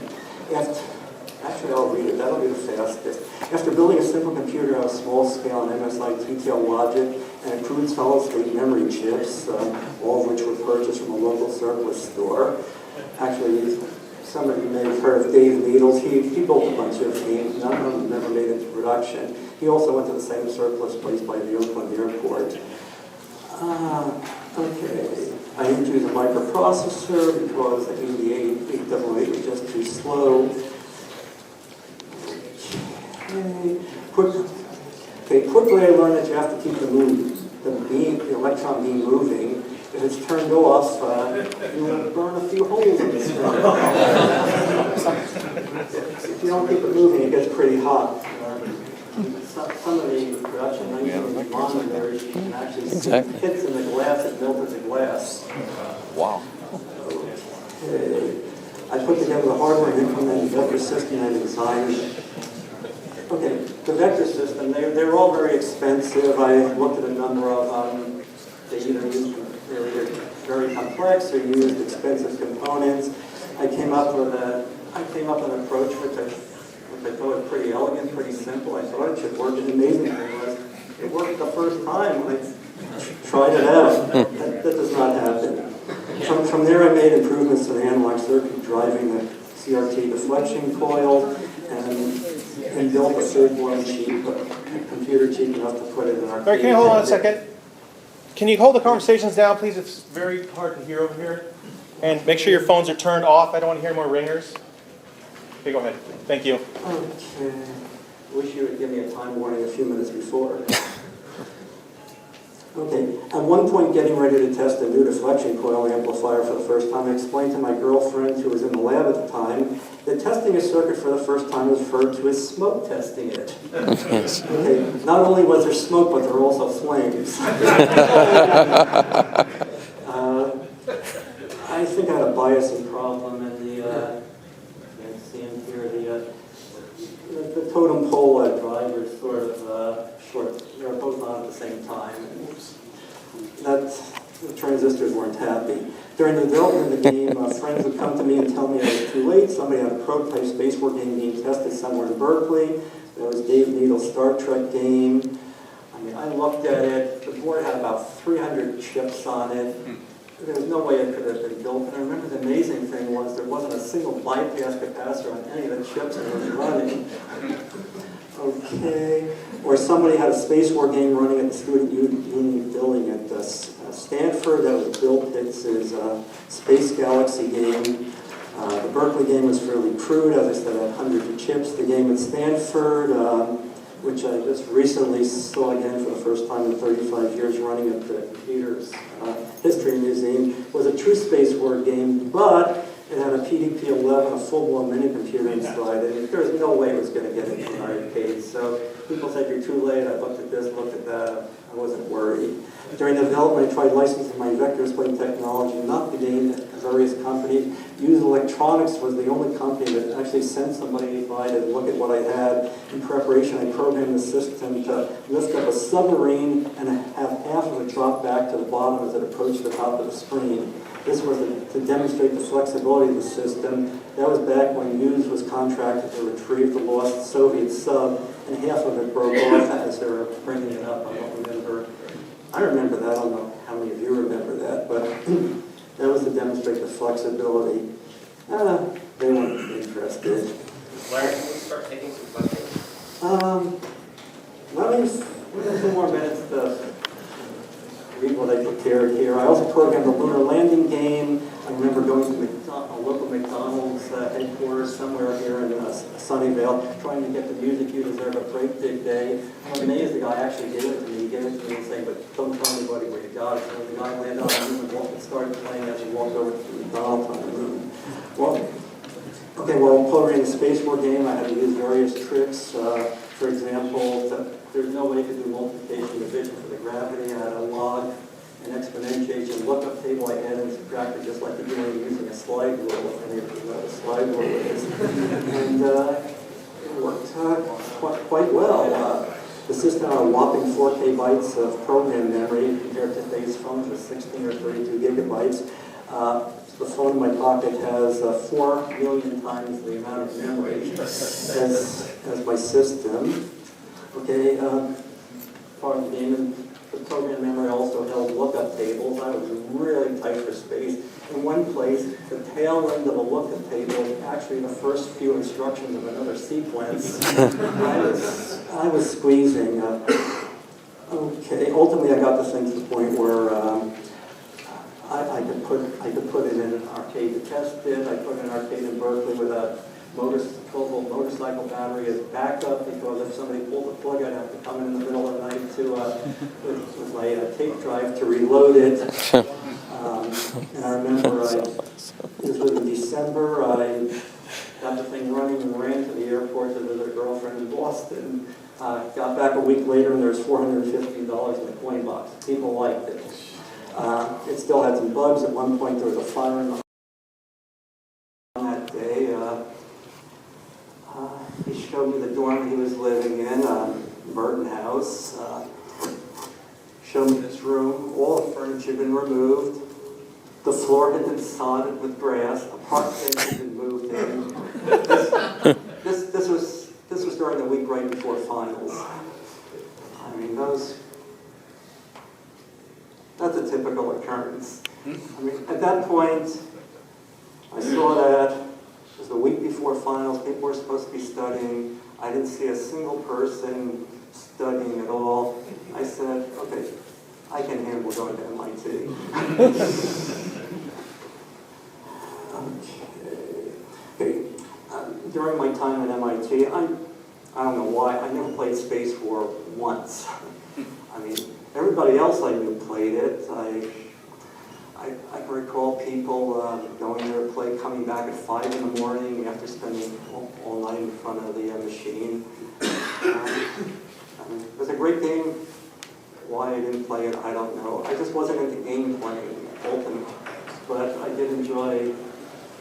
Speaker 1: Actually, I'll read it. That'll be the fastest. After building a simple computer on a small scale on MSI detail logic and improved solid-state memory chips, all of which were purchased from a local surplus store. Actually, some of you may have heard of Dave Needles. He built a bunch of games, none of them never made it into production. He also went to the same surplus place by the Oakland airport. Okay, I didn't use a microprocessor because the 808 was just too slow. Quickly I learned that you have to keep the electron beam moving. If it's turned off, you will burn a few holes in the screen. If you don't keep it moving, it gets pretty hot. Some of the production monitors, you can actually see hits in the glass that melted the glass.
Speaker 3: Wow.
Speaker 1: Okay. I put together the hardware and implemented the vector system I designed. Okay, the vector system, they're all very expensive. I looked at a number of them. They either they're very complex or used expensive components. I came up with an approach which I thought was pretty elegant, pretty simple. I thought it should work. And the amazing thing was, it worked the first time when I tried it out. That does not happen. From there, I made improvements to the analog circuit, driving the CRT deflection coil, and built a full-blown computer cheap enough to put it in our.
Speaker 9: Barry, can you hold on a second? Can you hold the conversations down, please? It's very hard to hear over here. And make sure your phones are turned off. I don't want to hear more ringers. Okay, go ahead. Thank you.
Speaker 1: Okay. Wish you would give me a time warning a few minutes before. Okay. At one point, getting ready to test a new deflection coil amplifier for the first time, I explained to my girlfriend, who was in the lab at the time, that testing a circuit for the first time is referred to as smoke testing it. Okay. Not only was there smoke, but there were also flames. I think I had a biasing problem in the, the totem pole drivers sort of short, they were both on at the same time. The transistors weren't happy. During the development of the game, friends would come to me and tell me I was too late. Somebody had a prototype spacewar game being tested somewhere in Berkeley. There was Dave Needle's Star Trek game. I mean, I looked at it. The board had about 300 chips on it. There was no way it could have been built. And I remember the amazing thing was there wasn't a single bypass capacitor on any of the chips that was running. Okay. Or somebody had a spacewar game running at the Student Union building at Stanford that was built. It's his Space Galaxy game. The Berkeley game was fairly crude. As I said, it had hundreds of chips. The game at Stanford, which I just recently saw again for the first time in 35 years running at the Computer's History Museum, was a true spacewar game, but it had a PDP-11, a full-blown mini-computer inside it. There was no way it was going to get into an arcade. So people said, you're too late. I looked at this, looked at that. I wasn't worried. During the development, I tried licensing my vector display technology, not the game, at various companies. Use Electronics was the only company that actually sent somebody by to look at what I had. In preparation, I programmed the system to lift up a submarine and have half of it drop back to the bottom as it approached the top of the screen. This was to demonstrate the flexibility of the system. That was back when Hughes was contracted to retrieve the lost Soviet sub, and half of it broke off as they were bringing it up. I remember that. I don't know how many of you remember that, but that was to demonstrate the flexibility. They weren't interested.
Speaker 8: Larry, can we start taking some questions?
Speaker 1: Let me 2 more minutes to read what I prepared here. I also programmed a lunar landing game. I remember going to a local McDonald's headquarters somewhere here in Sunnyvale, trying to get the music you deserve a break big day. I'm amazed the guy actually gave it to me. He gave it to me and saying, but don't tell anybody where you got it. So the guy landed on the moon and started playing as he walked over to the McDonald's on the moon. Well, while programming the spacewar game, I had to use various tricks. For example, there's no way to do multiplication division for the gravity. I had a log, an exponentiation lookup table I added and subtracted just like you do when you're using a slide rule, if any of you know what a slide rule is. And it worked quite well. The system had a whopping 4K bytes of program memory compared to today's phones with 16 or 32 gigabytes. The phone in my pocket has 4 million times the amount of memory as my system. Okay, part of the game, and the program memory also held lookup tables. I was really tight for space. And in one place, the tail end of a lookup table is actually the first few instructions of another sequence. I was squeezing. Okay, ultimately I got this thing to the point where I could put it in an arcade to test it. I put it in an arcade in Berkeley with a 12-volt motorcycle battery as backup, because if somebody pulled the plug, I'd have to come in the middle of the night to with my tape drive to reload it. And I remember this was in December. I got the thing running and ran to the airport to visit a girlfriend in Boston. Got back a week later and there was $450 in the coin box. People liked it. It still had some bugs. At one point there was a fire in the that day. He showed me the dorm he was living in, Burton House. Showed me this room. All the furniture had been removed. The floor had been sodded with grass. A park bench had been moved in. This was during the week right before finals. I mean, that's a typical occurrence. I mean, at that point, I saw that it was the week before finals. People were supposed to be studying. I didn't see a single person studying at all. I said, okay, I can handle going to MIT. Okay. During my time at MIT, I don't know why, I never played Space War once. I mean, everybody else I knew played it. I can recall people going there to play, coming back at 5 in the morning after spending all night in front of the machine. I mean, it was a great game. Why I didn't play it, I don't know. I just wasn't into game playing, ultimately. But I did enjoy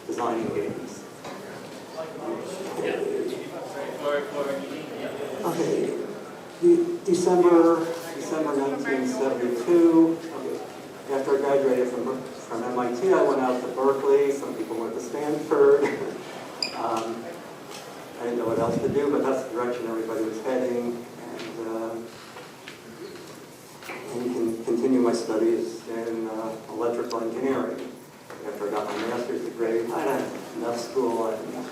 Speaker 1: designing games. Okay, December 1972. After I graduated from MIT, I went out to Berkeley. Some people went to Stanford. I didn't know what else to do, but that's the direction everybody was heading. And can continue my studies in electrical engineering. After I got my master's degree, I had enough school, and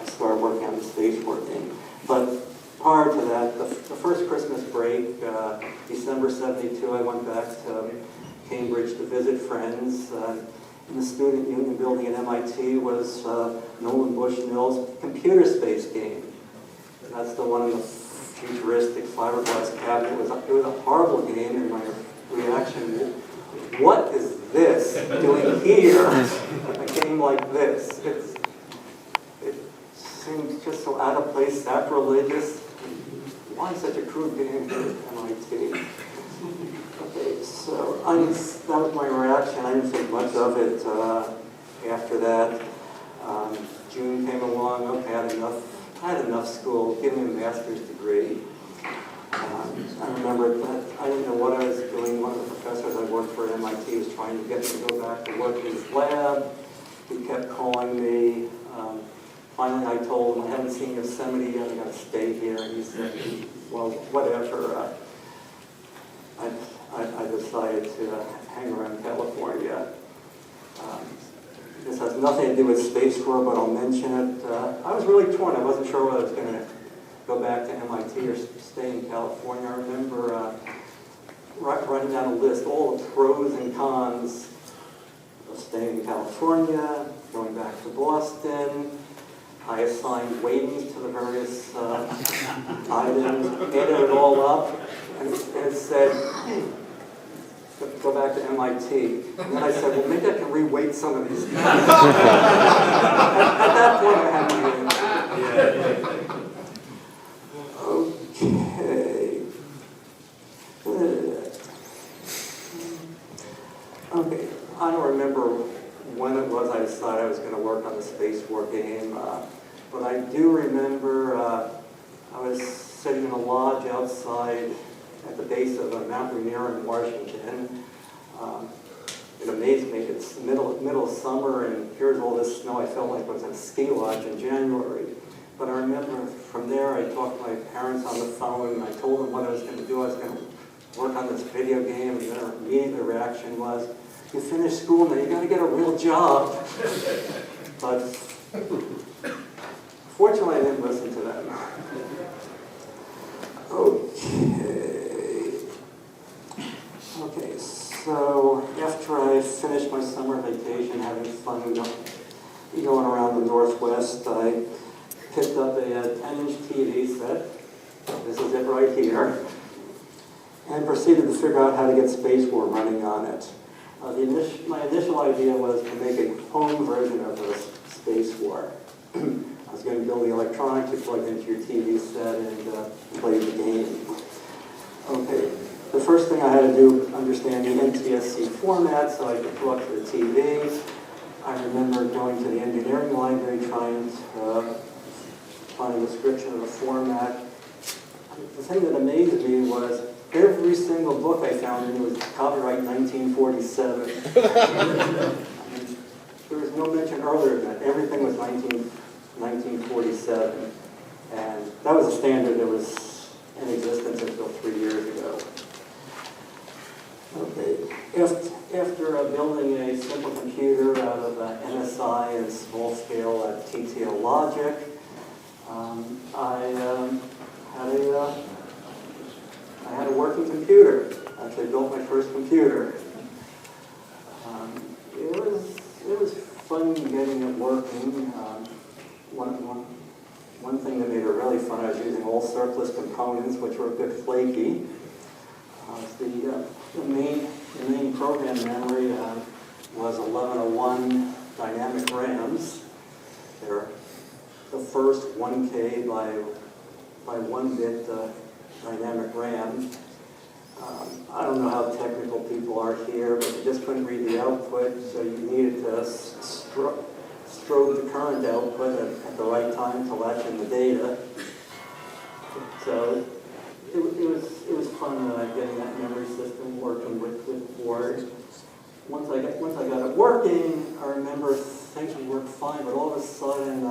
Speaker 1: I started working on the space working. But prior to that, the first Christmas break, December 72, I went back to Cambridge to visit friends. In the Student Union building at MIT was Nolan Bushnell's computer space game. That's the one in the futuristic fiberglass cabinet. It was a horrible game, and my reaction, what is this doing here? A game like this. It seems just so out of place, sacrilegious. Why such a crude game at MIT? Okay, so that was my reaction. I didn't think much of it after that. June came along. Okay, I had enough school. Give me a master's degree. I remember that I didn't know what I was doing. One of the professors I worked for at MIT was trying to get me to go back to work in his lab. He kept calling me. Finally, I told him, I haven't seen Yosemite yet. I got to stay here. And he said, well, whatever. I decided to hang around California. This has nothing to do with Space War, but I'll mention it. I was really torn. I wasn't sure whether I was going to go back to MIT or stay in California. I remember writing down a list, all the pros and cons of staying in California, going back to Boston. I assigned weightings to the various items, added it all up, and it said, go back to MIT. And then I said, well, maybe I can re-weight some of these things. At that point, I had my answer. Okay, I don't remember when it was I decided I was going to work on the Space War game, but I do remember I was sitting in a lodge outside at the base of Mount Rainier in Washington. It amazed me. It's middle of summer, and here's all this snow. I felt like I was at a ski lodge in January. But I remember from there, I talked to my parents on the phone, and I told them what I was going to do. I was going to work on this video game, and their immediate reaction was, you finish school now, you gotta get a real job. But fortunately, I didn't listen to them. Okay, so after I finished my summer vacation, having fun going around the Northwest, I picked up a 10-inch TV set. This is it right here. And proceeded to figure out how to get Space War running on it. My initial idea was to make a home version of the Space War. I was going to build the electronics to plug into your TV set and play the game. Okay, the first thing I had to do, understand the NTSC format so I could plug to the TV. I remember going to the engineering library trying to find a description of the format. The thing that amazed me was every single book I found in it was copyright 1947. There was no mention earlier than that. Everything was 1947. And that was a standard that was in existence until 3 years ago. Okay. After building a simple computer out of NSI and small-scale TTL logic, I had a working computer. Actually built my first computer. It was fun getting it working. One thing that made it really fun, I was using all surplus components, which were a bit flaky. The main program memory was 1101 dynamic RAMs. They're the first 1K by 1-bit dynamic RAM. I don't know how technical people are here, but you just couldn't read the output, so you needed to strobe the current output at the right time to latch in the data. So it was fun getting that memory system working with board. Once I got it working, I remember things would work fine, but all of a sudden,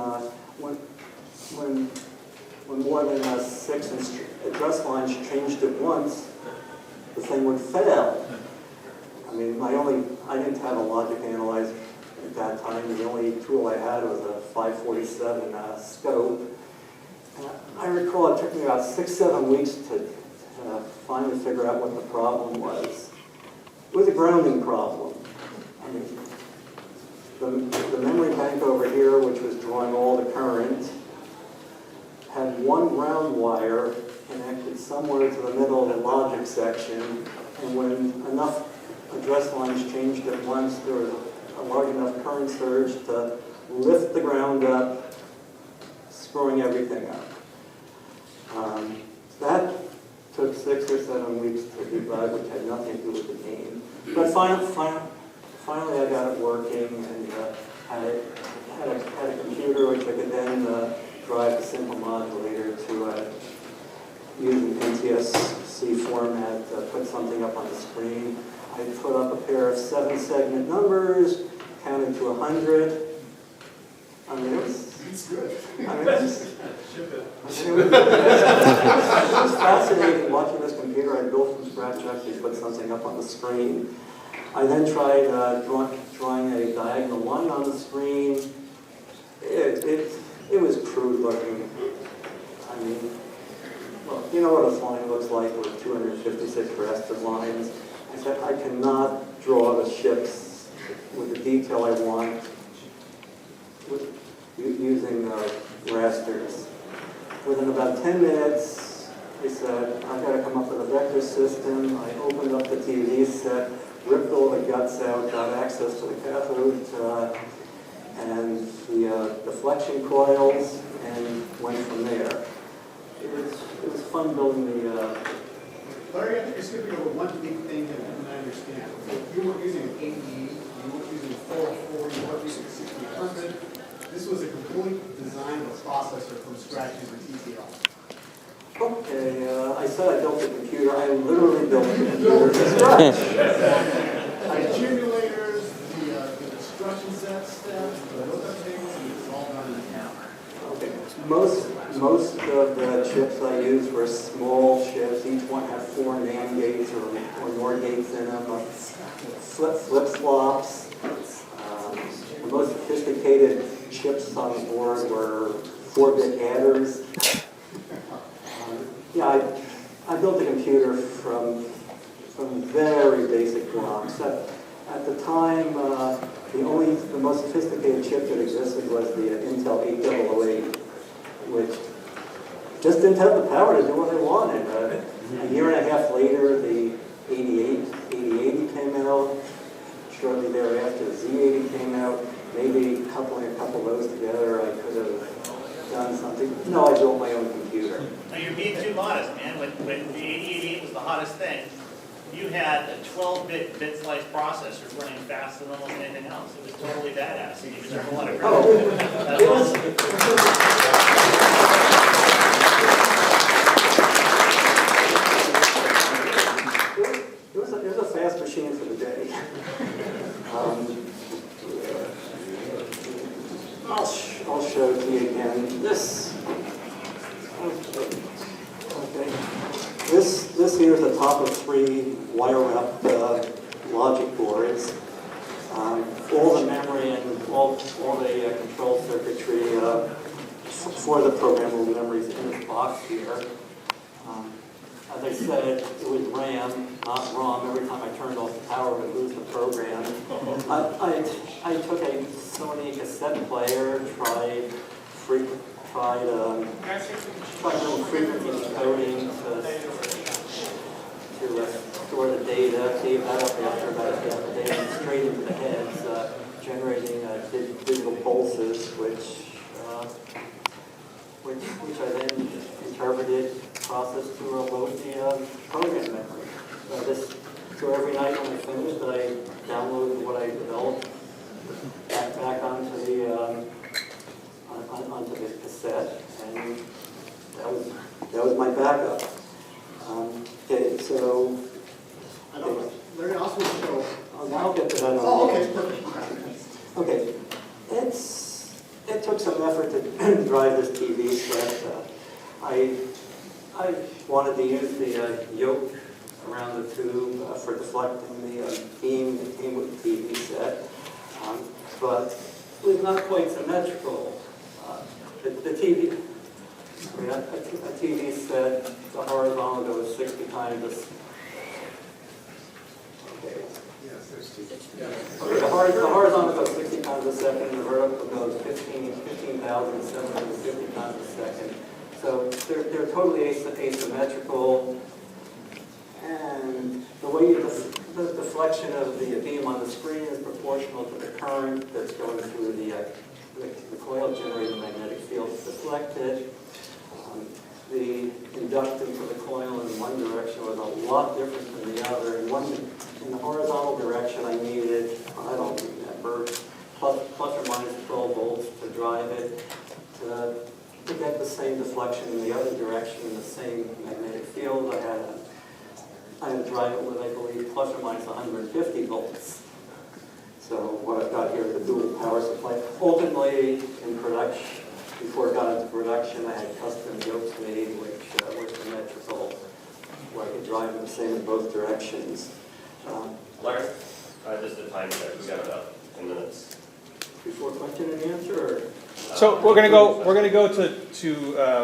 Speaker 1: when more than 6 address lines changed at once, the thing would fail. I mean, I didn't have a logic analyzer at that time. The only tool I had was a 547 scope. I recall it took me about 6-7 weeks to finally figure out what the problem was. It was a grounding problem. I mean, the memory bank over here, which was drawing all the current, had one ground wire connected somewhere to the middle of the logic section, and when enough address lines changed at once, there was a large enough current surge to lift the ground up, screwing everything up. That took 6 or 7 weeks to debug, which had nothing to do with the game. But finally I got it working and had a computer which I could then drive the simple modulator to using NTSC format to put something up on the screen. I put up a pair of 7-segment numbers, counted to 100. I mean, it was good. I mean, it was fascinating watching this computer I built from scratch actually put something up on the screen. I then tried drawing a diagonal line on the screen. It was crude looking. I mean, well, you know what a line looks like with 256 raster lines. I said, I cannot draw the ships with the detail I want using rasters. Within about 10 minutes, I said, I've got to come up with a vector system. I opened up the TV set, ripped all the guts out, got access to the cathode and the deflection coils, and went from there. It was fun building the...
Speaker 7: Larry, I think you're skipping over one big thing that I didn't understand. You weren't using an AE, you weren't using a 404, you weren't using a 1600. This was a complete design of a processor from scratch using TTL.
Speaker 1: Okay, I said I built a computer. I literally built a computer from scratch.
Speaker 7: The accumulators, the instruction set steps, the lookup tables, and it's all done in the camera.
Speaker 1: Okay, Most of the chips I used were small chips. Each one had 4 NAND gates or NOR gates in them, flip-flops. The most sophisticated chips on the board were 4-bit adders. Yeah, I built a computer from very basic blocks. At the time, the most sophisticated chip that existed was the Intel 8008, which just didn't have the power to do what I wanted. A year and a half later, the 8080 came out. Shortly thereafter, the Z80 came out. Maybe coupling a couple of those together, I could have done something. No, I built my own computer.
Speaker 5: Now, you're being too modest, man. When the 8088 was the hottest thing, you had a 12-bit bit slice processor running faster than almost anything else. It was totally badass. You deserve a lot of credit. That's
Speaker 1: It was a fast machine for the day. I'll show it to you again. This here is the top of 3 wire-wrapped logic boards. All the memory and all the control circuitry for the programmable memories in this box here. As I said, it was RAM, not ROM. Every time I turned off the power, it would lose the program. I took a Sony cassette player, tried doing frequency decoding to store the data, gave that up after about half a day, and straight into the heads, generating digital pulses, which I then interpreted, processed to load the program memory. So every night when I finished, I downloaded what I developed back onto the cassette, and that was my backup. Okay, so
Speaker 7: Larry, also want to show.
Speaker 1: I'll get to that.
Speaker 7: Oh, okay, perfect.
Speaker 1: Okay, it took some effort to drive this TV set. I wanted to use the yoke around the tube for deflecting the beam that came with the TV set, but it was not quite symmetrical. The TV, a TV set, the horizontal goes 60 times this. Okay. Okay, the horizontal goes 60 times a second, the vertical goes 15,750 times a second. So they're totally asymmetrical, and the way the deflection of the beam on the screen is proportional to the current that's going through the coil generating magnetic field deflected. The inductance of the coil in one direction was a lot different than the other. In the horizontal direction, I needed, I don't remember, plus or minus 12 volts to drive it to get the same deflection in the other direction in the same magnetic field. I had to drive it with, I believe, plus or minus 150 volts. So what I've got here is a dual power supply. Ultimately, in production, before it got into production, I had custom yokes made which were symmetrical, where I could drive them the same in both directions.
Speaker 8: Larry, just a time check. We got about 10 minutes.
Speaker 1: Before question and answer, or?
Speaker 9: So we're gonna go to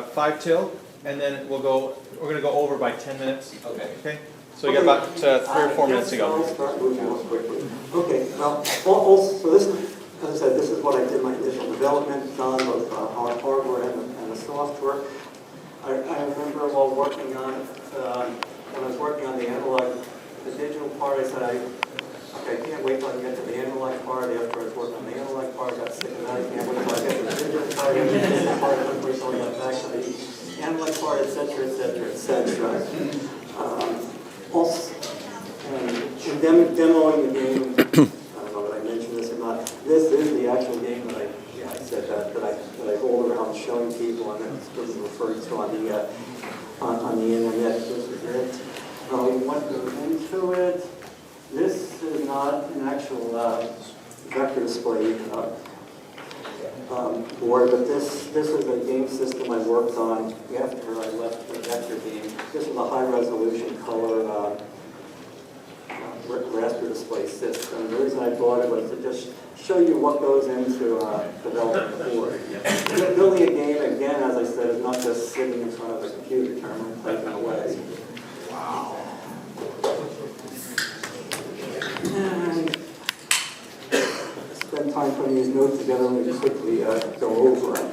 Speaker 9: 5 till, and then we're gonna go over by 10 minutes.
Speaker 8: Okay.
Speaker 9: Okay. So you got about 3 or 4 minutes to go.
Speaker 1: I'll start moving more quickly. Okay. Well, also this, as I said, this is what I did my initial development on, both hardware and the software. I remember while working on when I was working on the analog, the digital part, I said, okay, I can't wait till I get to the analog part. After I was working on the analog part, I got sick of that. I can't wait till I get to the digital part. I get to the digital part, and wait till I got back to the analog part, et cetera, et cetera, et cetera. Also, in demoing the game, I don't know if I mentioned this or not, this is the actual game that I said that I go around showing people, and it's been referred to on the internet. This is it. We went into it. This is not an actual vector display. board, but this is a game system I worked on after I left the Vectorbeam. This is a high-resolution color raster display system. The reason I bought it was to just show you what goes into developing a board. Building a game, again, as I said, is not just sitting in front of a computer terminal and typing away. Wow. And spend time putting these notes together and we quickly go over them.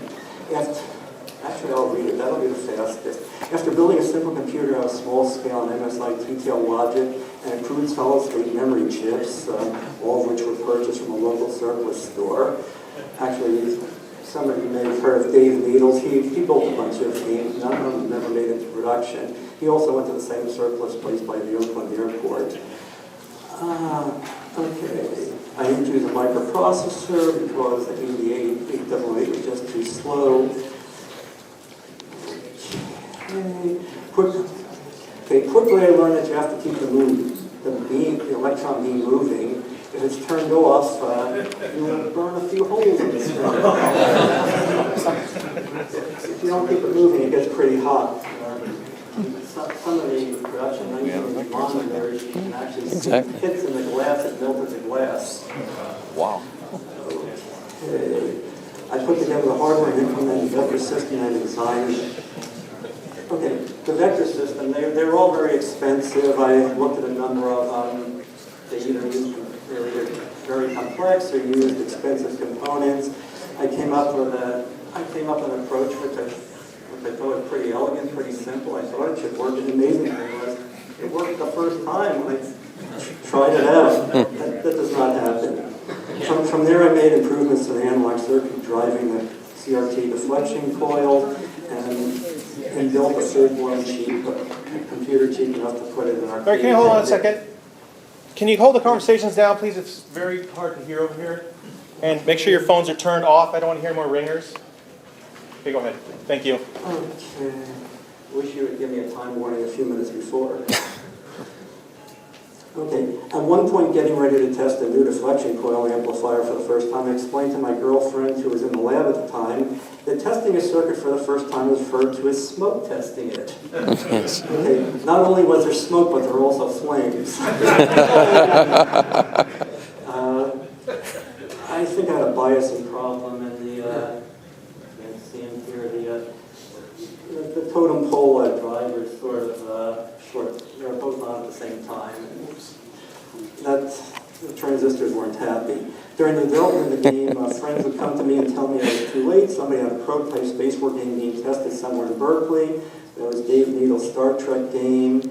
Speaker 1: Actually, I'll read it. That'll be the fastest. After building a simple computer on a small scale on MSI detail logic and improved solid-state memory chips, all of which were purchased from a local surplus store. Actually, some of you may have heard of Dave Needles. He built a bunch of games, none of them never made it into production. He also went to the same surplus place by the Oakland airport. Okay, I didn't use a microprocessor because the 88 was just too slow. Quickly I learned that you have to keep the electron beam moving. If it's turned off, you will burn a few holes in the screen. If you don't keep it moving, it gets pretty hot. Some of the production 19 monitors, you can actually see hits in the glass that melted the glass.
Speaker 3: Wow.
Speaker 1: Okay. I put together the hardware and implemented the vector system I designed. Okay, the vector system, they're all very expensive. I looked at a number of them. They either use very complex or used expensive components. I came up with an approach which I thought was pretty elegant, pretty simple. I thought it should work. The amazing thing was it worked the first time when I tried it out. That does not happen. From there I made improvements to the analog circuit driving the CRT deflection coil and built a full-blown computer cheap enough to put it in our.
Speaker 9: Larry, can you hold on a second? Can you hold the conversations down, please? It's very hard to hear over here. And make sure your phones are turned off. I don't want to hear more ringers. Okay, go ahead. Thank you.
Speaker 1: Okay. Wish you would give me a time warning a few minutes before. Okay. At one point, getting ready to test a new deflection coil amplifier for the first time, I explained to my girlfriend, who was in the lab at the time, that testing a circuit for the first time was referred to as smoke testing it. Okay. Not only was there smoke, but there were also flames. I think I had a biasing problem in the, you can see in here, the totem pole drivers sort of short, they were both on at the same time. The transistors weren't happy. During the development of the game, friends would come to me and tell me I was too late. Somebody had a prototype space war game being tested somewhere in Berkeley. There was Dave Needle's Star Trek game.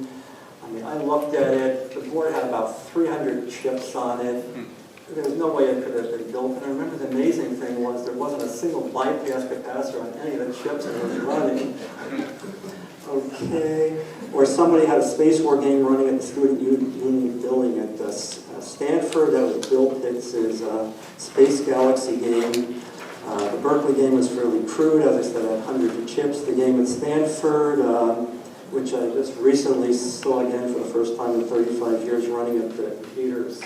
Speaker 1: I mean, I looked at it. The board had about 300 chips on it. There was no way it could have been built. And I remember the amazing thing was there wasn't a single bypass capacitor on any of the chips that was running. Okay. Or somebody had a space war game running at the Student Union building at Stanford. That was Bill Pitts' Space Galaxy game. The Berkeley game was fairly crude. As I said, I had hundreds of chips. The game at Stanford, which I just recently saw again for the first time in 35 years running at the Computer's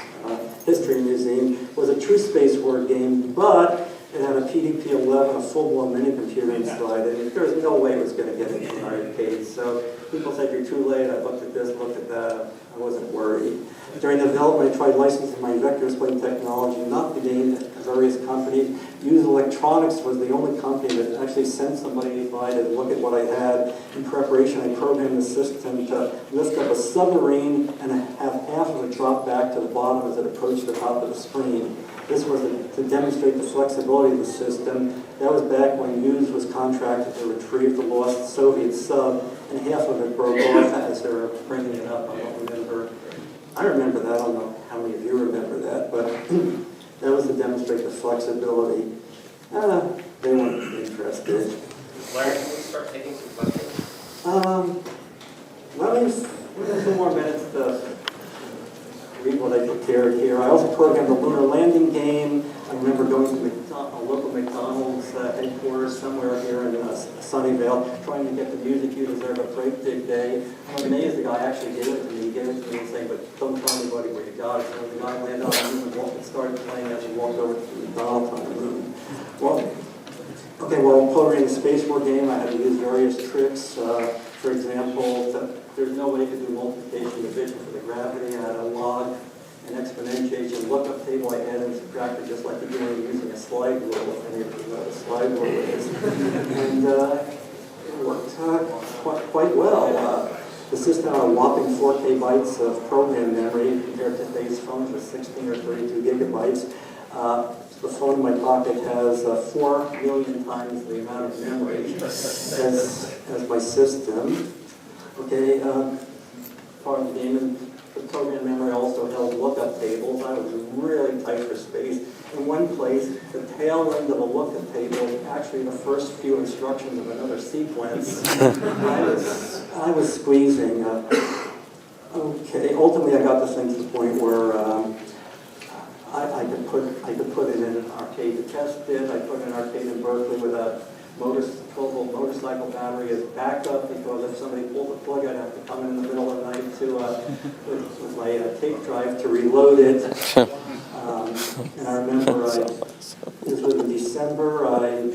Speaker 1: History Museum, was a true space war game, but it had a PDP-11, a full-blown mini-computer inside it. There was no way it was going to get into an arcade. So people said, you're too late. I looked at this, looked at that. I wasn't worried. During the development, I tried licensing my vector display technology, not the game at various companies. Use Electronics was the only company that actually sent somebody by to look at what I had. In preparation, I programmed the system to lift up a submarine and have half of it drop back to the bottom as it approached the top of the screen. This was to demonstrate the flexibility of the system. That was back when Hughes was contracted to retrieve the lost Soviet sub, and half of it broke off as they were bringing it up. I remember that. I don't know how many of you remember that, but that was to demonstrate the flexibility. They weren't interested.
Speaker 8: Larry, can we start taking some questions?
Speaker 1: Let me have 2 more minutes to read what I prepared here. I also programmed the lunar landing game. I remember going to a local McDonald's headquarters somewhere here in Sunnyvale, trying to get the music you deserve a great big day. I'm amazed the guy actually gave it to me. He gave it to me and saying, but don't tell anybody where you got it. So the guy landed on the moon and started playing as he walked over to the McDonald's on the moon. Well, Okay, well, programming the Space War game, I had to use various tricks. For example, there's no way to do multiplication division for the gravity. I had a log, an exponentiation lookup table I added and subtracted just like you do when you're using a slide rule, if any of you know what a slide rule is. And it worked quite well. The system had a whopping 4K bytes of program memory compared to today's phones with 16 or 32 gigabytes. The phone in my pocket has 4 million times the amount of memory as my system. Okay, part of the game, and the program memory also held lookup tables. I was really tight for space. In one place, the tail end of a lookup table was actually the first few instructions of another sequence. I was squeezing. Okay, ultimately I got this thing to the point where I could put it in an arcade to test it. I put an arcade in Berkeley with a 12-volt motorcycle battery as backup, because if somebody pulled the plug, I'd have to come in the middle of the night to with my tape drive to reload it. And I remember this was in December. I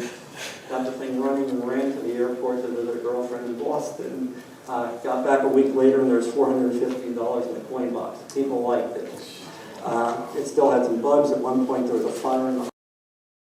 Speaker 1: got the thing running and ran to the airport to visit a girlfriend in Boston. Got back a week later and there was $450 in the coin box. People liked it. It still had some bugs. At one point there was a fire in the